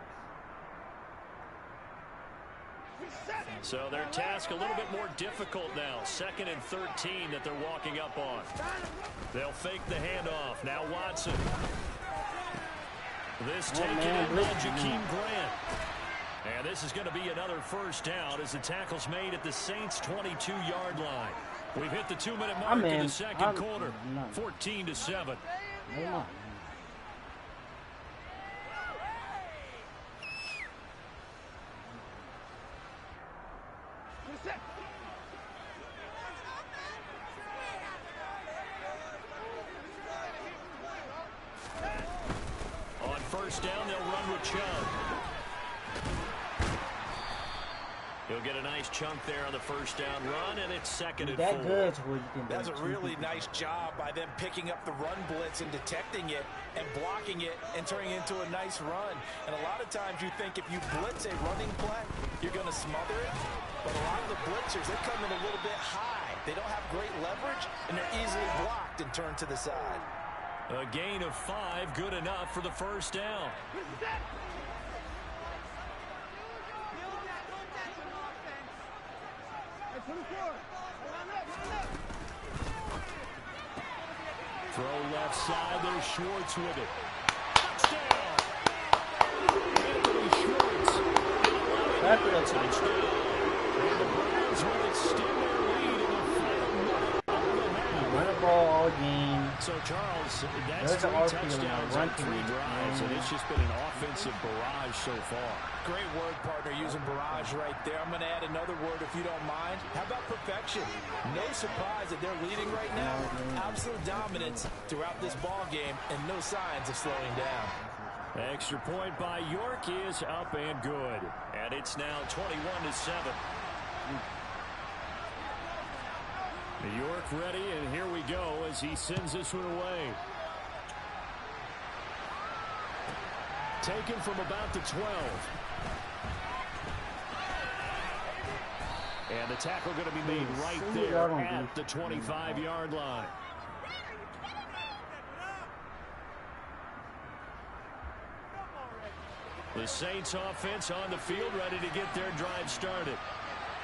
So their task a little bit more difficult now. 2nd and 13 that they're walking up on. They'll fake the handoff. Now Watson. This taken in by Jakeem Grant. And this is going to be another first down as the tackle's made at the Saints' 22-yard line. We've hit the 2-minute mark in the second quarter. 14-7. On first down, they'll run with Chubb. He'll get a nice chunk there on the first down run, and it's 2nd and 4. That's a really nice job by them picking up the run blitz and detecting it and blocking it and turning it into a nice run. And a lot of times you think if you blitz a running play, you're going to smother it. But a lot of the blitzers, they come in a little bit high. They don't have great leverage, and they're easily blocked and turned to the side. A gain of 5, good enough for the first down. Throw left side, there's Schwartz with it. Touchdown! Anthony Schwartz. Touchdown. And the Browns will extend their lead in the final minute of the half. Run the ball all game. So, Charles, that's 3 touchdowns on 3 drives, and it's just been an offensive barrage so far. Great word, partner, using barrage right there. I'm going to add another word if you don't mind. How about perfection? No surprise that they're leading right now. Absolute dominance throughout this ball game and no signs of slowing down. Extra point by York is up and good. And it's now 21-7. York ready, and here we go as he sends this one away. Taken from about the 12. And the tackle going to be made right there at the 25-yard line. The Saints offense on the field ready to get their drive started.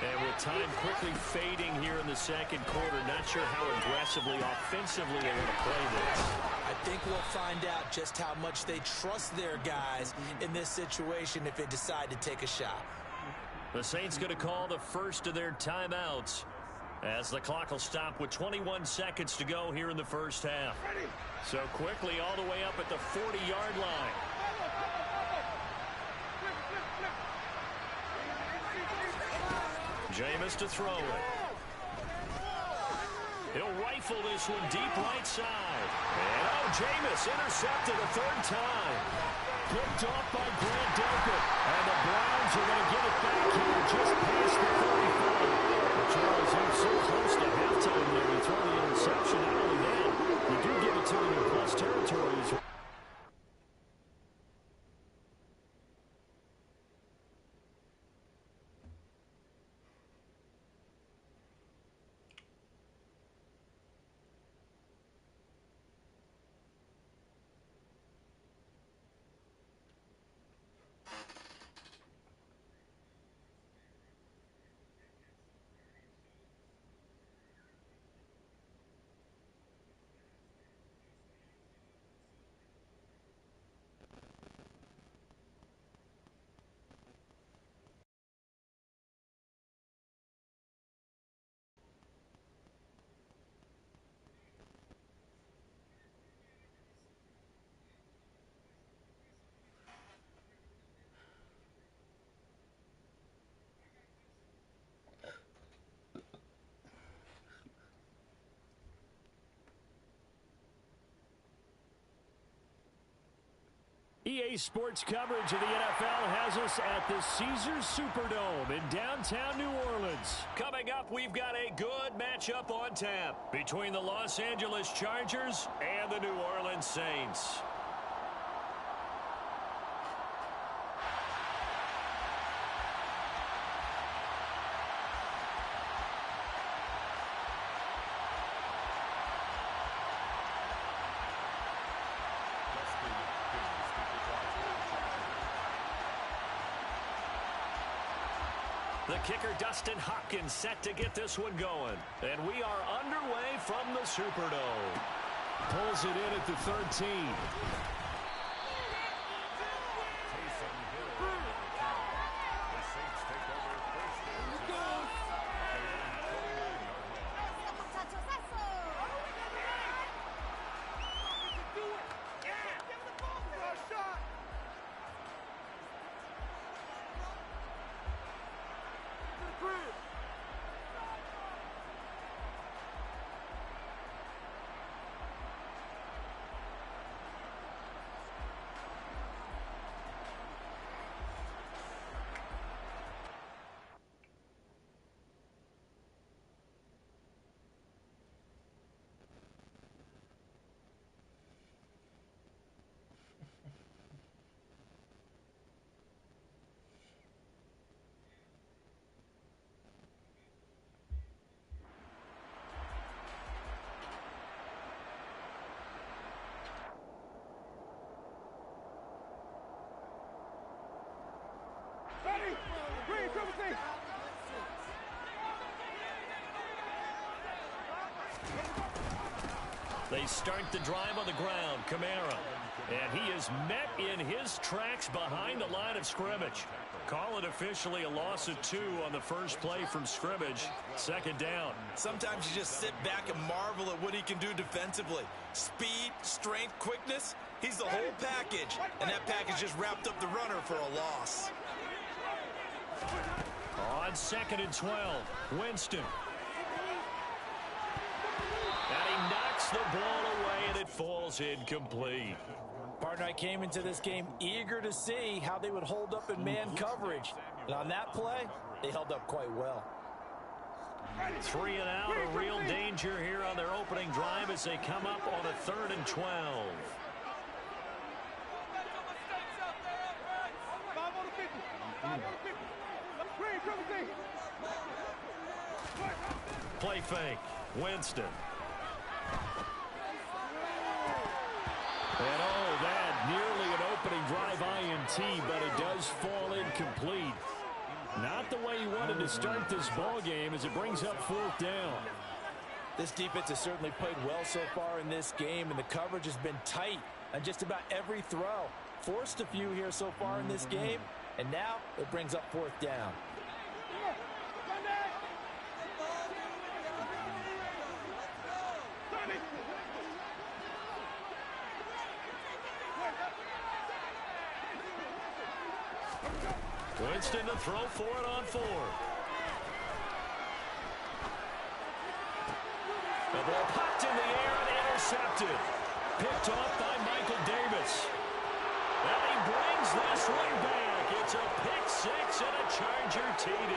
And with time quickly fading here in the second quarter, not sure how aggressively, offensively they want to play this. I think we'll find out just how much they trust their guys in this situation if they decide to take a shot. The Saints going to call the first of their timeouts as the clock will stop with 21 seconds to go here in the first half. So quickly all the way up at the 40-yard line. Jameis to throw it. He'll rifle this one deep right side. And Jameis intercepted a third time. Picked off by Grant Delpit. And the Browns are going to get it back here just past the 35. Charles, they're so close to halftime there. You throw the interception. Not only that, you do give it to them in plus territories. EA Sports coverage of the NFL has us at the Caesars Superdome in downtown New Orleans. Coming up, we've got a good matchup on tap between the Los Angeles Chargers and the New Orleans Saints. The kicker, Dustin Hopkins, set to get this one going. And we are underway from the Superdome. Pulls it in at the 13. They start the drive on the ground. Kamara. And he is met in his tracks behind the line of scrimmage. Call it officially a loss of 2 on the first play from scrimmage. Second down. Sometimes you just sit back and marvel at what he can do defensively. Speed, strength, quickness. He's the whole package. And that package just wrapped up the runner for a loss. On 2nd and 12, Winston. And he knocks the ball away, and it falls incomplete. Partner, I came into this game eager to see how they would hold up in man coverage. And on that play, they held up quite well. 3 and out, a real danger here on their opening drive as they come up on a 3rd and 12. Play fake. Winston. And oh, that nearly an opening drive INT, but it does fall incomplete. Not the way he wanted to start this ball game as it brings up 4th down. This defense has certainly played well so far in this game, and the coverage has been tight on just about every throw. Forced a few here so far in this game, and now it brings up 4th down. Winston to throw for it on 4. The ball popped in the air and intercepted. Picked off by Michael Davis. And he brings this one back. It's a pick 6 and a Charger TD.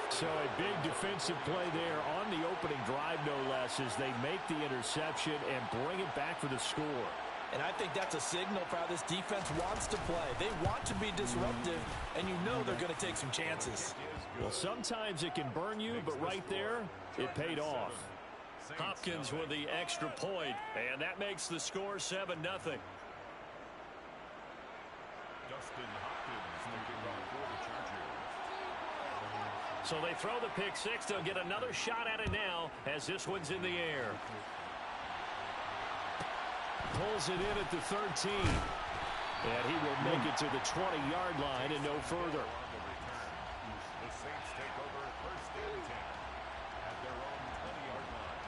So a big defensive play there on the opening drive, no less, as they make the interception and bring it back for the score. And I think that's a signal for how this defense wants to play. They want to be disruptive, and you know they're going to take some chances. Well, sometimes it can burn you, but right there, it paid off. Hopkins with the extra point, and that makes the score 7-0. So they throw the pick 6. They'll get another shot at it now as this one's in the air. Pulls it in at the 13. And he will make it to the 20-yard line and no further. The Saints take over 1st and 10 at their own 20-yard line.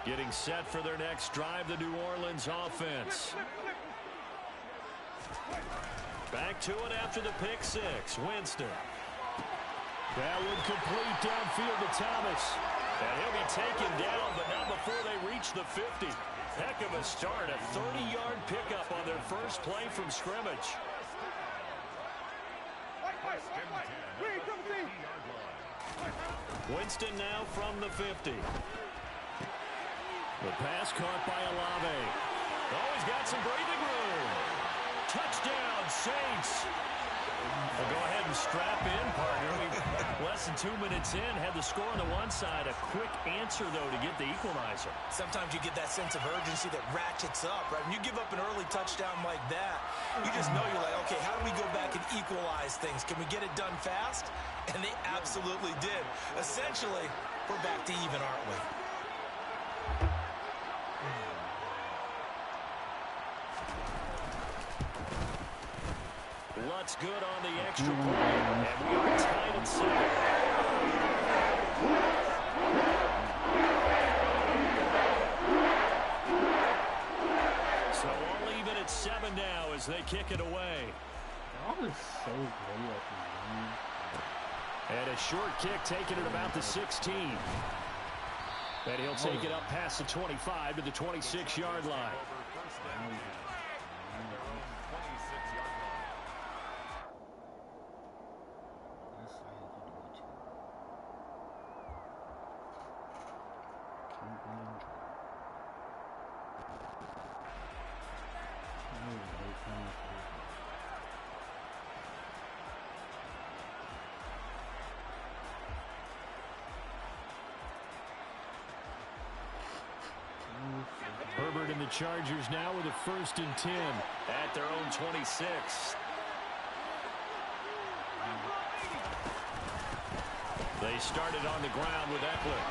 Getting set for their next drive, the New Orleans offense. Back to it after the pick 6. Winston. That one complete downfield to Thomas. And he'll be taken down, but not before they reach the 50. Heck of a start. A 30-yard pickup on their first play from scrimmage. Winston now from the 50. The pass caught by Olave. Oh, he's got some breathing room. Touchdown, Saints. We'll go ahead and strap in, partner. Less than 2 minutes in, had the score on the one side. A quick answer, though, to get the equalizer. Sometimes you get that sense of urgency that ratchets up, right? When you give up an early touchdown like that, you just know you're like, okay, how do we go back and equalize things? Can we get it done fast? And they absolutely did. Essentially, we're back to even, aren't we? Lutz good on the extra point, and we are tied at 7. So all even at 7 now as they kick it away. That was so great at the game. And a short kick taken at about the 16. And he'll take it up past the 25 to the 26-yard line. Herbert and the Chargers now with a 1st and 10 at their own 26. They started on the ground with Eckler.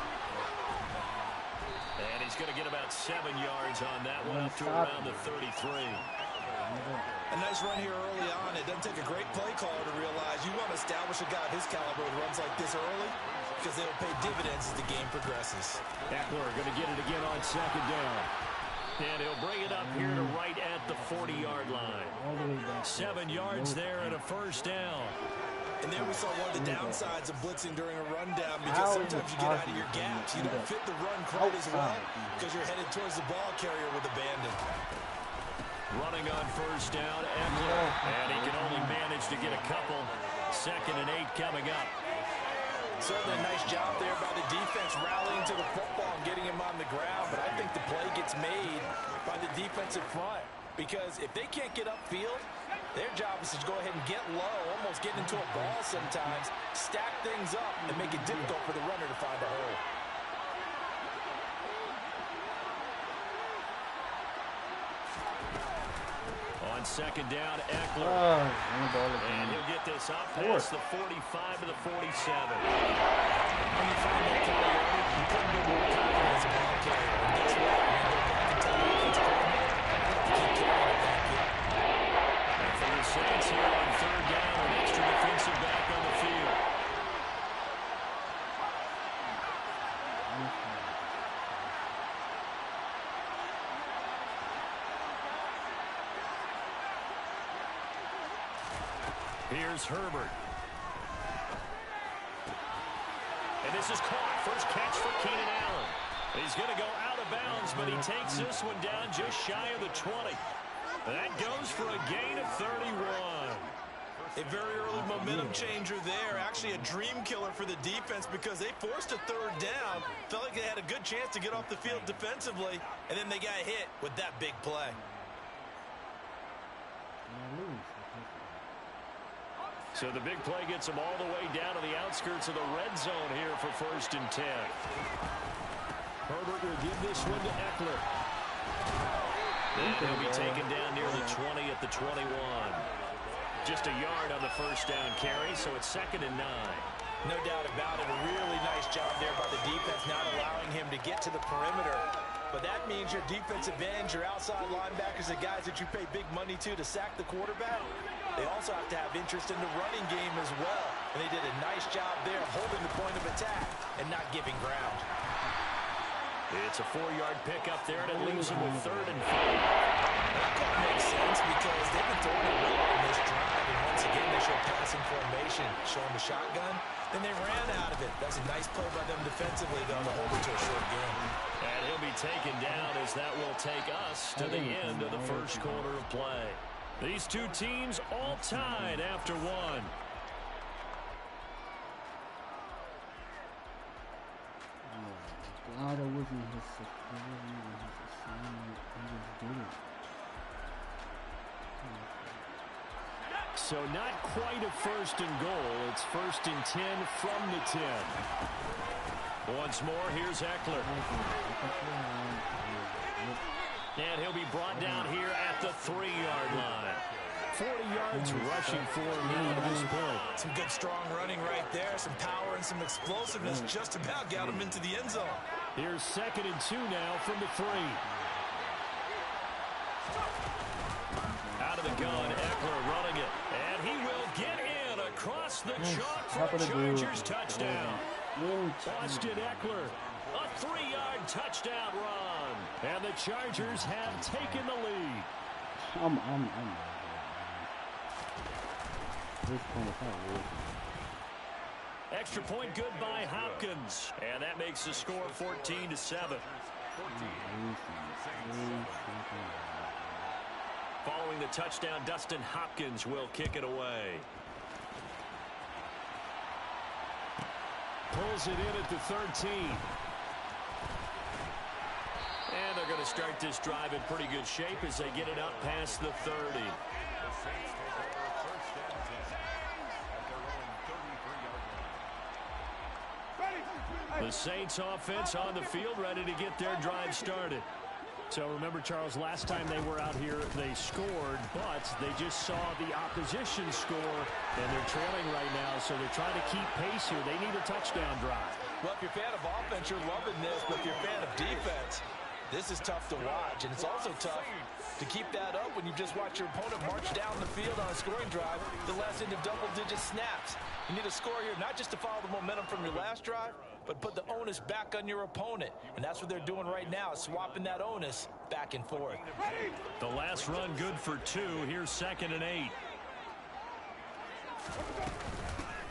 And he's going to get about 7 yards on that one up to around the 33. A nice run here early on. It doesn't take a great play caller to realize you want to establish a guy of his caliber who runs like this early because they'll pay dividends as the game progresses. Eckler going to get it again on 2nd down. And he'll bring it up here to right at the 40-yard line. 7 yards there and a 1st down. And there we saw one of the downsides of blitzing during a rundown, because sometimes you get out of your gaps. You don't fit the run quite as well because you're headed towards the ball carrier with abandon. Running on first down, Eckler, and he can only manage to get a couple. 2nd and 8 coming up. Certainly a nice job there by the defense rallying to the football and getting him on the ground, but I think the play gets made by the defensive front, because if they can't get upfield, their job is to go ahead and get low, almost get into a ball sometimes, stack things up, and make it difficult for the runner to find a hole. On 2nd down, Eckler. And he'll get this up past the 45 to the 47. When you find that kind of running, you couldn't be more confident as a ball carrier. And guess what? When you go back and tell the offensive coordinator, keep carrying it back in. And for the Saints here on 3rd down, an extra defensive back on the field. Here's Herbert. And this is caught. First catch for Keenan Allen. He's going to go out of bounds, but he takes this one down just shy of the 20. That goes for a gain of 31. A very early momentum changer there. Actually a dream killer for the defense, because they forced a 3rd down. Felt like they had a good chance to get off the field defensively, and then they got hit with that big play. So the big play gets him all the way down to the outskirts of the red zone here for 1st and 10. Herbert will give this one to Eckler. And he'll be taken down near the 20 at the 21. Just a yard on the first down carry, so it's 2nd and 9. No doubt about it. A really nice job there by the defense, not allowing him to get to the perimeter. But that means your defensive ends, your outside linebackers, the guys that you pay big money to sack the quarterback, they also have to have interest in the running game as well. And they did a nice job there holding the point of attack and not giving ground. It's a 4-yard pickup there, and it leaves him with 3rd and 5. That call makes sense, because they've been throwing it well on this drive. And once again, they show passing formation, showing the shotgun. Then they ran out of it. That's a nice play by them defensively, though, to hold it to a short game. And he'll be taken down, as that will take us to the end of the first quarter of play. These two teams all tied after one. God, it wasn't his assignment. He just did it. So not quite a 1st and goal. It's 1st and 10 from the 10. Once more, here's Eckler. And he'll be brought down here at the 3-yard line. 40 yards rushing for him now at this point. Some good strong running right there. Some power and some explosiveness. Just about got him into the end zone. Here's 2nd and 2 now from the 3. Out of the gun, Eckler running it. And he will get in across the chalk for a Chargers touchdown. Austin Eckler, a 3-yard touchdown run. And the Chargers have taken the lead. Extra point good by Hopkins. And that makes the score 14-7. Following the touchdown, Dustin Hopkins will kick it away. Pulls it in at the 13. And they're going to start this drive in pretty good shape as they get it up past the 30. The Saints offense on the field, ready to get their drive started. So remember, Charles, last time they were out here, they scored, but they just saw the opposition score, and they're trailing right now, so they're trying to keep pace here. They need a touchdown drive. Well, if you're a fan of offense, you're loving this, but if you're a fan of defense, this is tough to watch, and it's also tough to keep that up when you just watch your opponent march down the field on a scoring drive the last into double-digit snaps. You need a score here, not just to follow the momentum from your last drive, but put the onus back on your opponent. And that's what they're doing right now, swapping that onus back and forth. The last run good for 2. Here's 2nd and 8.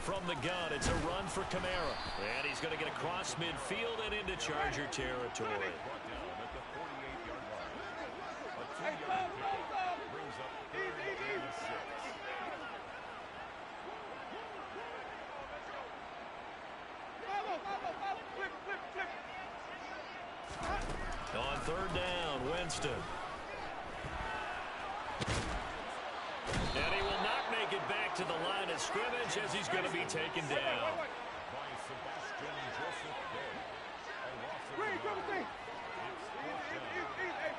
from the gun. It's a run for Kamara. And he's going to get across midfield and into Charger territory. Brought down at the 48-yard line. A 2-yard pickup brings up 3rd and 6. On 3rd down, Winston. And he will not make it back to the line of scrimmage as he's going to be taken down. By Sebastian Joseph Day. A loss of Green, 9. Easy.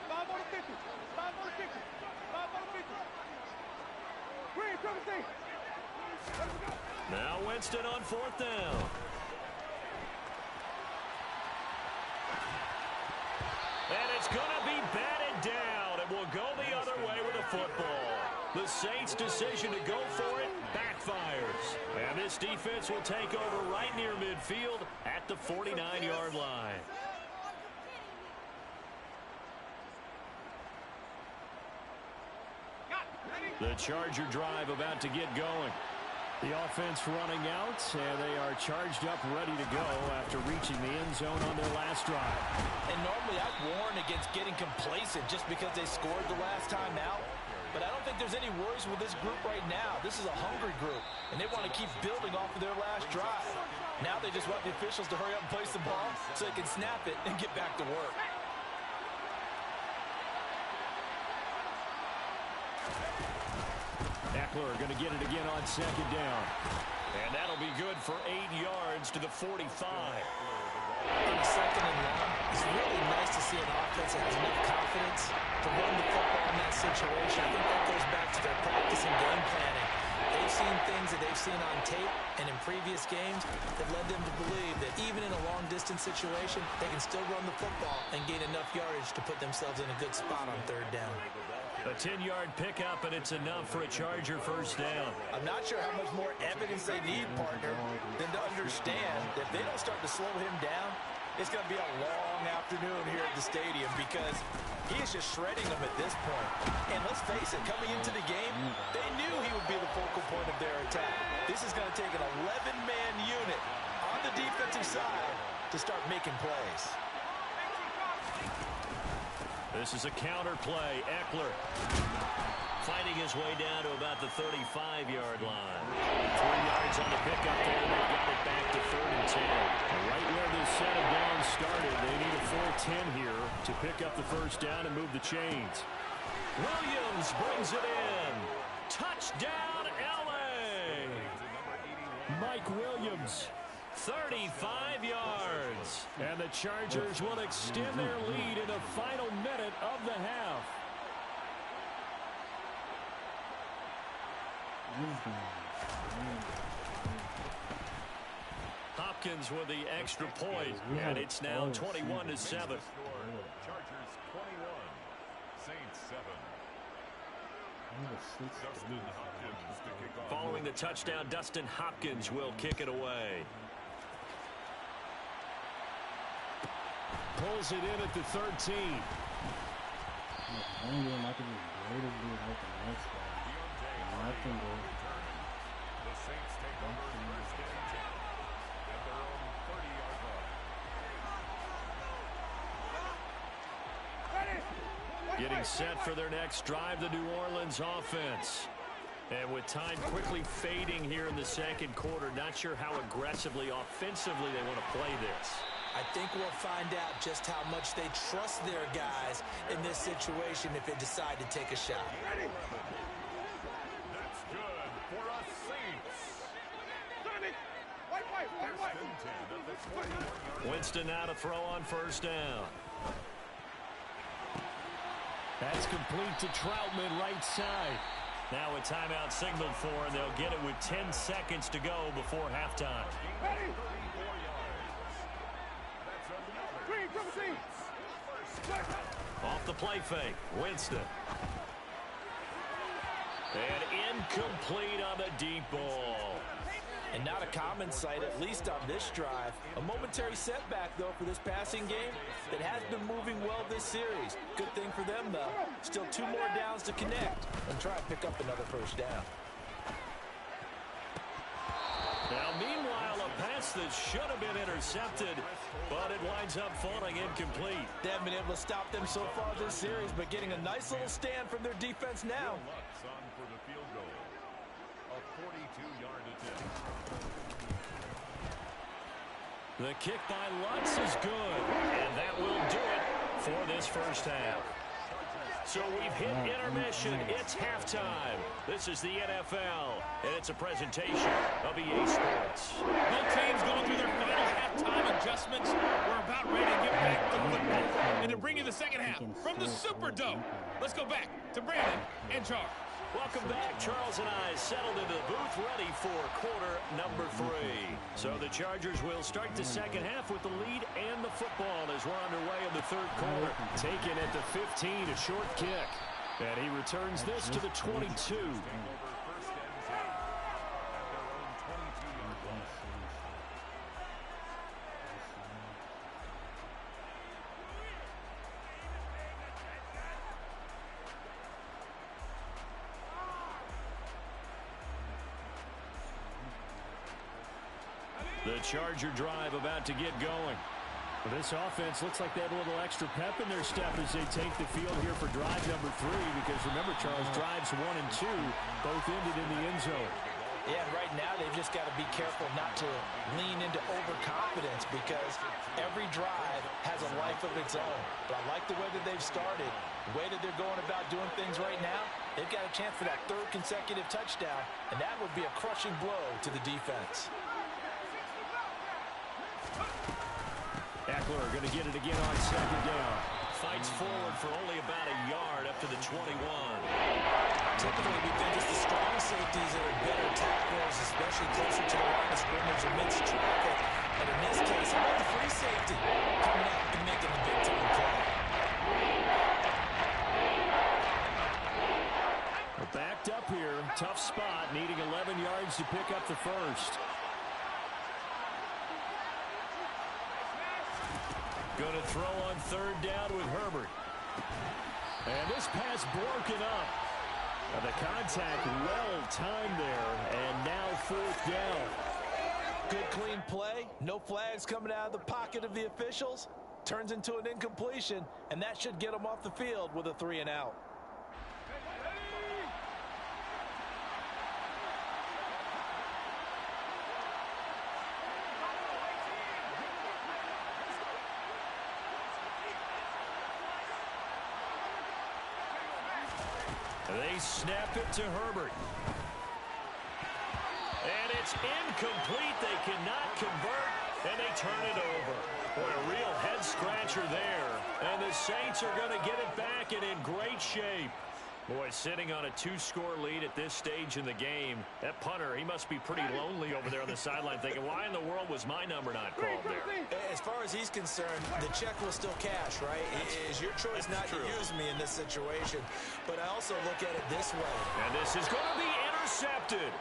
Five on the 50. 5 on the 50. 5 on the 50. Green, 17. Now Winston on 4th down. And it's going to be batted down. It will go the other way with the football. The Saints' decision to go for it backfires. And this defense will take over right near midfield at the 49-yard line. The Charger drive about to get going. The offense running out, and they are charged up, ready to go after reaching the end zone on their last drive. And normally I warn against getting complacent just because they scored the last time out. But I don't think there's any worries with this group right now. This is a hungry group, and they want to keep building off of their last drive. Now they just want the officials to hurry up and place the ball so they can snap it and get back to work. Eckler going to get it again on 2nd down. And that'll be good for 8 yards to the 45. On a 2nd and 1, it's really nice to see an offense that has enough confidence to run the football in that situation. I think that goes back to their practice and game planning. They've seen things that they've seen on tape and in previous games that led them to believe that even in a long-distance situation, they can still run the football and gain enough yardage to put themselves in a good spot on 3rd down. A 10-yard pickup, and it's enough for a Charger 1st down. I'm not sure how much more evidence they need, partner, than to understand that if they don't start to slow him down, it's going to be a long afternoon here at the stadium because he is just shredding them at this point. And let's face it, coming into the game, they knew he would be the focal point of their attack. This is going to take an 11-man unit on the defensive side to start making plays. This is a counter play. Eckler fighting his way down to about the 35-yard line. 3 yards on the pickup there, and they've got it back to 3rd and 10. Right where this set of downs started, they need a 4-10 here to pick up the 1st down and move the chains. Williams brings it in. Touchdown, L.A. Mike Williams. 35 yards. And the Chargers will extend their lead in the final minute of the half. Hopkins with the extra point, and it's now 21-7. Chargers 21, Saints 7. Dustin Hopkins to kick off. Following the touchdown, Dustin Hopkins will kick it away. Pulls it in at the 13. The Saints take over 1st and 10 at their own 30-yard line. Getting set for their next drive, the New Orleans offense. And with time quickly fading here in the 2nd quarter, not sure how aggressively, offensively they want to play this. I think we'll find out just how much they trust their guys in this situation if they decide to take a shot. That's good for us Saints. First and 10 at the 21-yard line. Winston now to throw on 1st down. That's complete to Troutman, right side. Now a timeout signaled for, and they'll get it with 10 seconds to go before halftime. Off the play fake, Winston. And incomplete on the deep ball. And not a common sight, at least on this drive. A momentary setback, though, for this passing game that has been moving well this series. Good thing for them, though. Still 2 more downs to connect and try and pick up another first down. Now, meanwhile, a pass that should have been intercepted, but it winds up falling incomplete. They haven't been able to stop them so far this series, but getting a nice little stand from their defense now. Lutz on for the field goal. A 42-yard attempt. The kick by Lutz is good, and that will do it for this first half. So we've hit intermission. It's halftime. This is the NFL, and it's a presentation of EA Sports. Both teams going through their final halftime adjustments. We're about ready to get back to football and to bring you the second half from the Superdome. Let's go back to Brandon and Charles. Welcome back. Charles and I settled into the booth ready for quarter number 3. So the Chargers will start the second half with the lead and the football as we're underway in the third quarter. Taken at the 15, a short kick. And he returns this to the 22. First and 10 at their own 22-yard line. The Charger drive about to get going. Well, this offense looks like they have a little extra pep in their step as they take the field here for drive number 3, because remember, Charles, drives 1 and 2 both ended in the end zone. Yeah, and right now they've just got to be careful not to lean into overconfidence, because every drive has a life of its own. But I like the way that they've started, the way that they're going about doing things right now. They've got a chance for that 3rd consecutive touchdown, and that would be a crushing blow to the defense. Eckler going to get it again on second down. Fights forward for only about a yard up to the 21. Typically, we think it's the strong safeties that are better tacklers, especially closer to the line of scrimmage amidst traffic. But in this case, how about the free safety coming out and making the big-time play? We're backed up here. Tough spot, needing 11 yards to pick up the first. Going to throw on third down with Herbert. And this pass broken up. And the contact well timed there. And now 4th down. Good clean play. No flags coming out of the pocket of the officials. Turns into an incompletion. And that should get them off the field with a 3 and out. They snap it to Herbert. And it's incomplete. They cannot convert, and they turn it over. Boy, a real head-scratcher there. And the Saints are going to get it back and in great shape. Boy, sitting on a 2-score lead at this stage in the game, that punter, he must be pretty lonely over there on the sideline thinking, why in the world was my number not called there? As far as he's concerned, the check will still cash, right? It is your choice not to use me in this situation. But I also look at it this way. And this is going to be intercepted.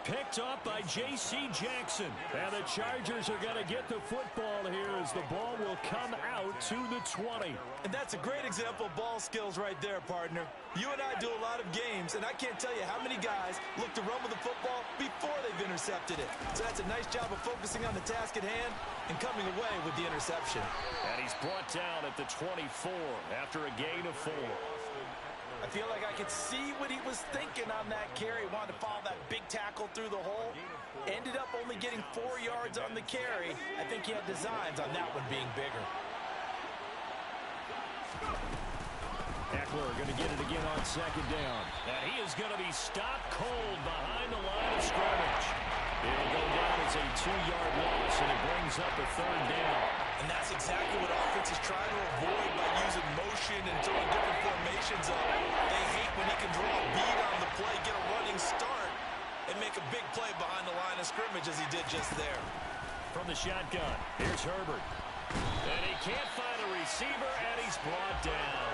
Picked up by J.C. Jackson. And the Chargers are going to get the football here as the ball will come out to the 20. And that's a great example of ball skills right there, partner. You and I do a lot of games, and I can't tell you how many guys look to run with the football before they've intercepted it. So that's a nice job of focusing on the task at hand and coming away with the interception. And he's brought down at the 24 after a gain of 4. I feel like I could see what he was thinking on that carry. Wanted to follow that big tackle through the hole. Ended up only getting 4 yards on the carry. I think he had designs on that one being bigger. Eckler going to get it again on second down. And he is going to be stopped cold behind the line of scrimmage. It'll go down as a 2-yard loss, and it brings up a 3rd down. And that's exactly what offenses try to avoid by using motion and throwing different formations up. They hate when he can draw a bead on the play, get a running start, and make a big play behind the line of scrimmage as he did just there. From the shotgun, here's Herbert. And he can't find a receiver, and he's brought down.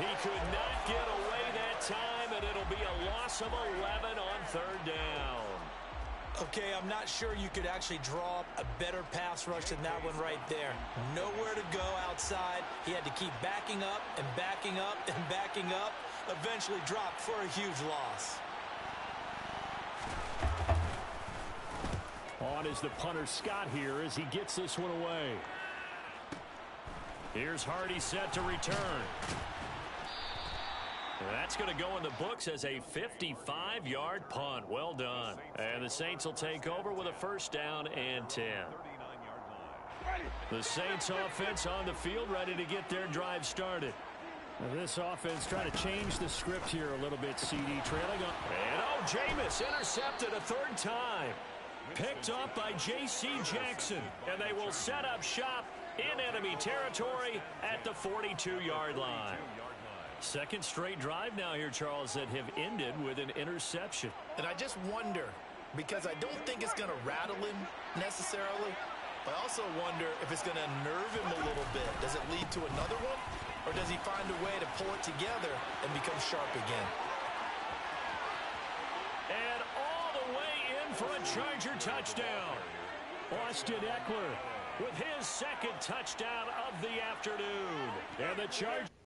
He could not get away that time, and it'll be a loss of 11 on 3rd down. Okay, I'm not sure you could actually draw up a better pass rush than that one right there. Nowhere to go outside. He had to keep backing up and backing up and backing up. Eventually dropped for a huge loss. On is the punter Scott here as he gets this one away. Here's Hardy set to return. That's going to go in the books as a 55-yard punt. Well done. And the Saints will take over with a first down and 10. The Saints offense on the field, ready to get their drive started. Well, this offense trying to change the script here a little bit, CD. Trailing on. And Jameis intercepted a third time. Picked up by J.C. Jackson. And they will set up shop in enemy territory at the 42-yard line. Second straight drive now here, Charles, that have ended with an interception. And I just wonder, because I don't think it's going to rattle him necessarily, but I also wonder if it's going to unnerve him a little bit. Does it lead to another one? Or does he find a way to pull it together and become sharp again? And all the way in for a Charger touchdown. Austin Eckler with his second touchdown of the afternoon. And the Chargers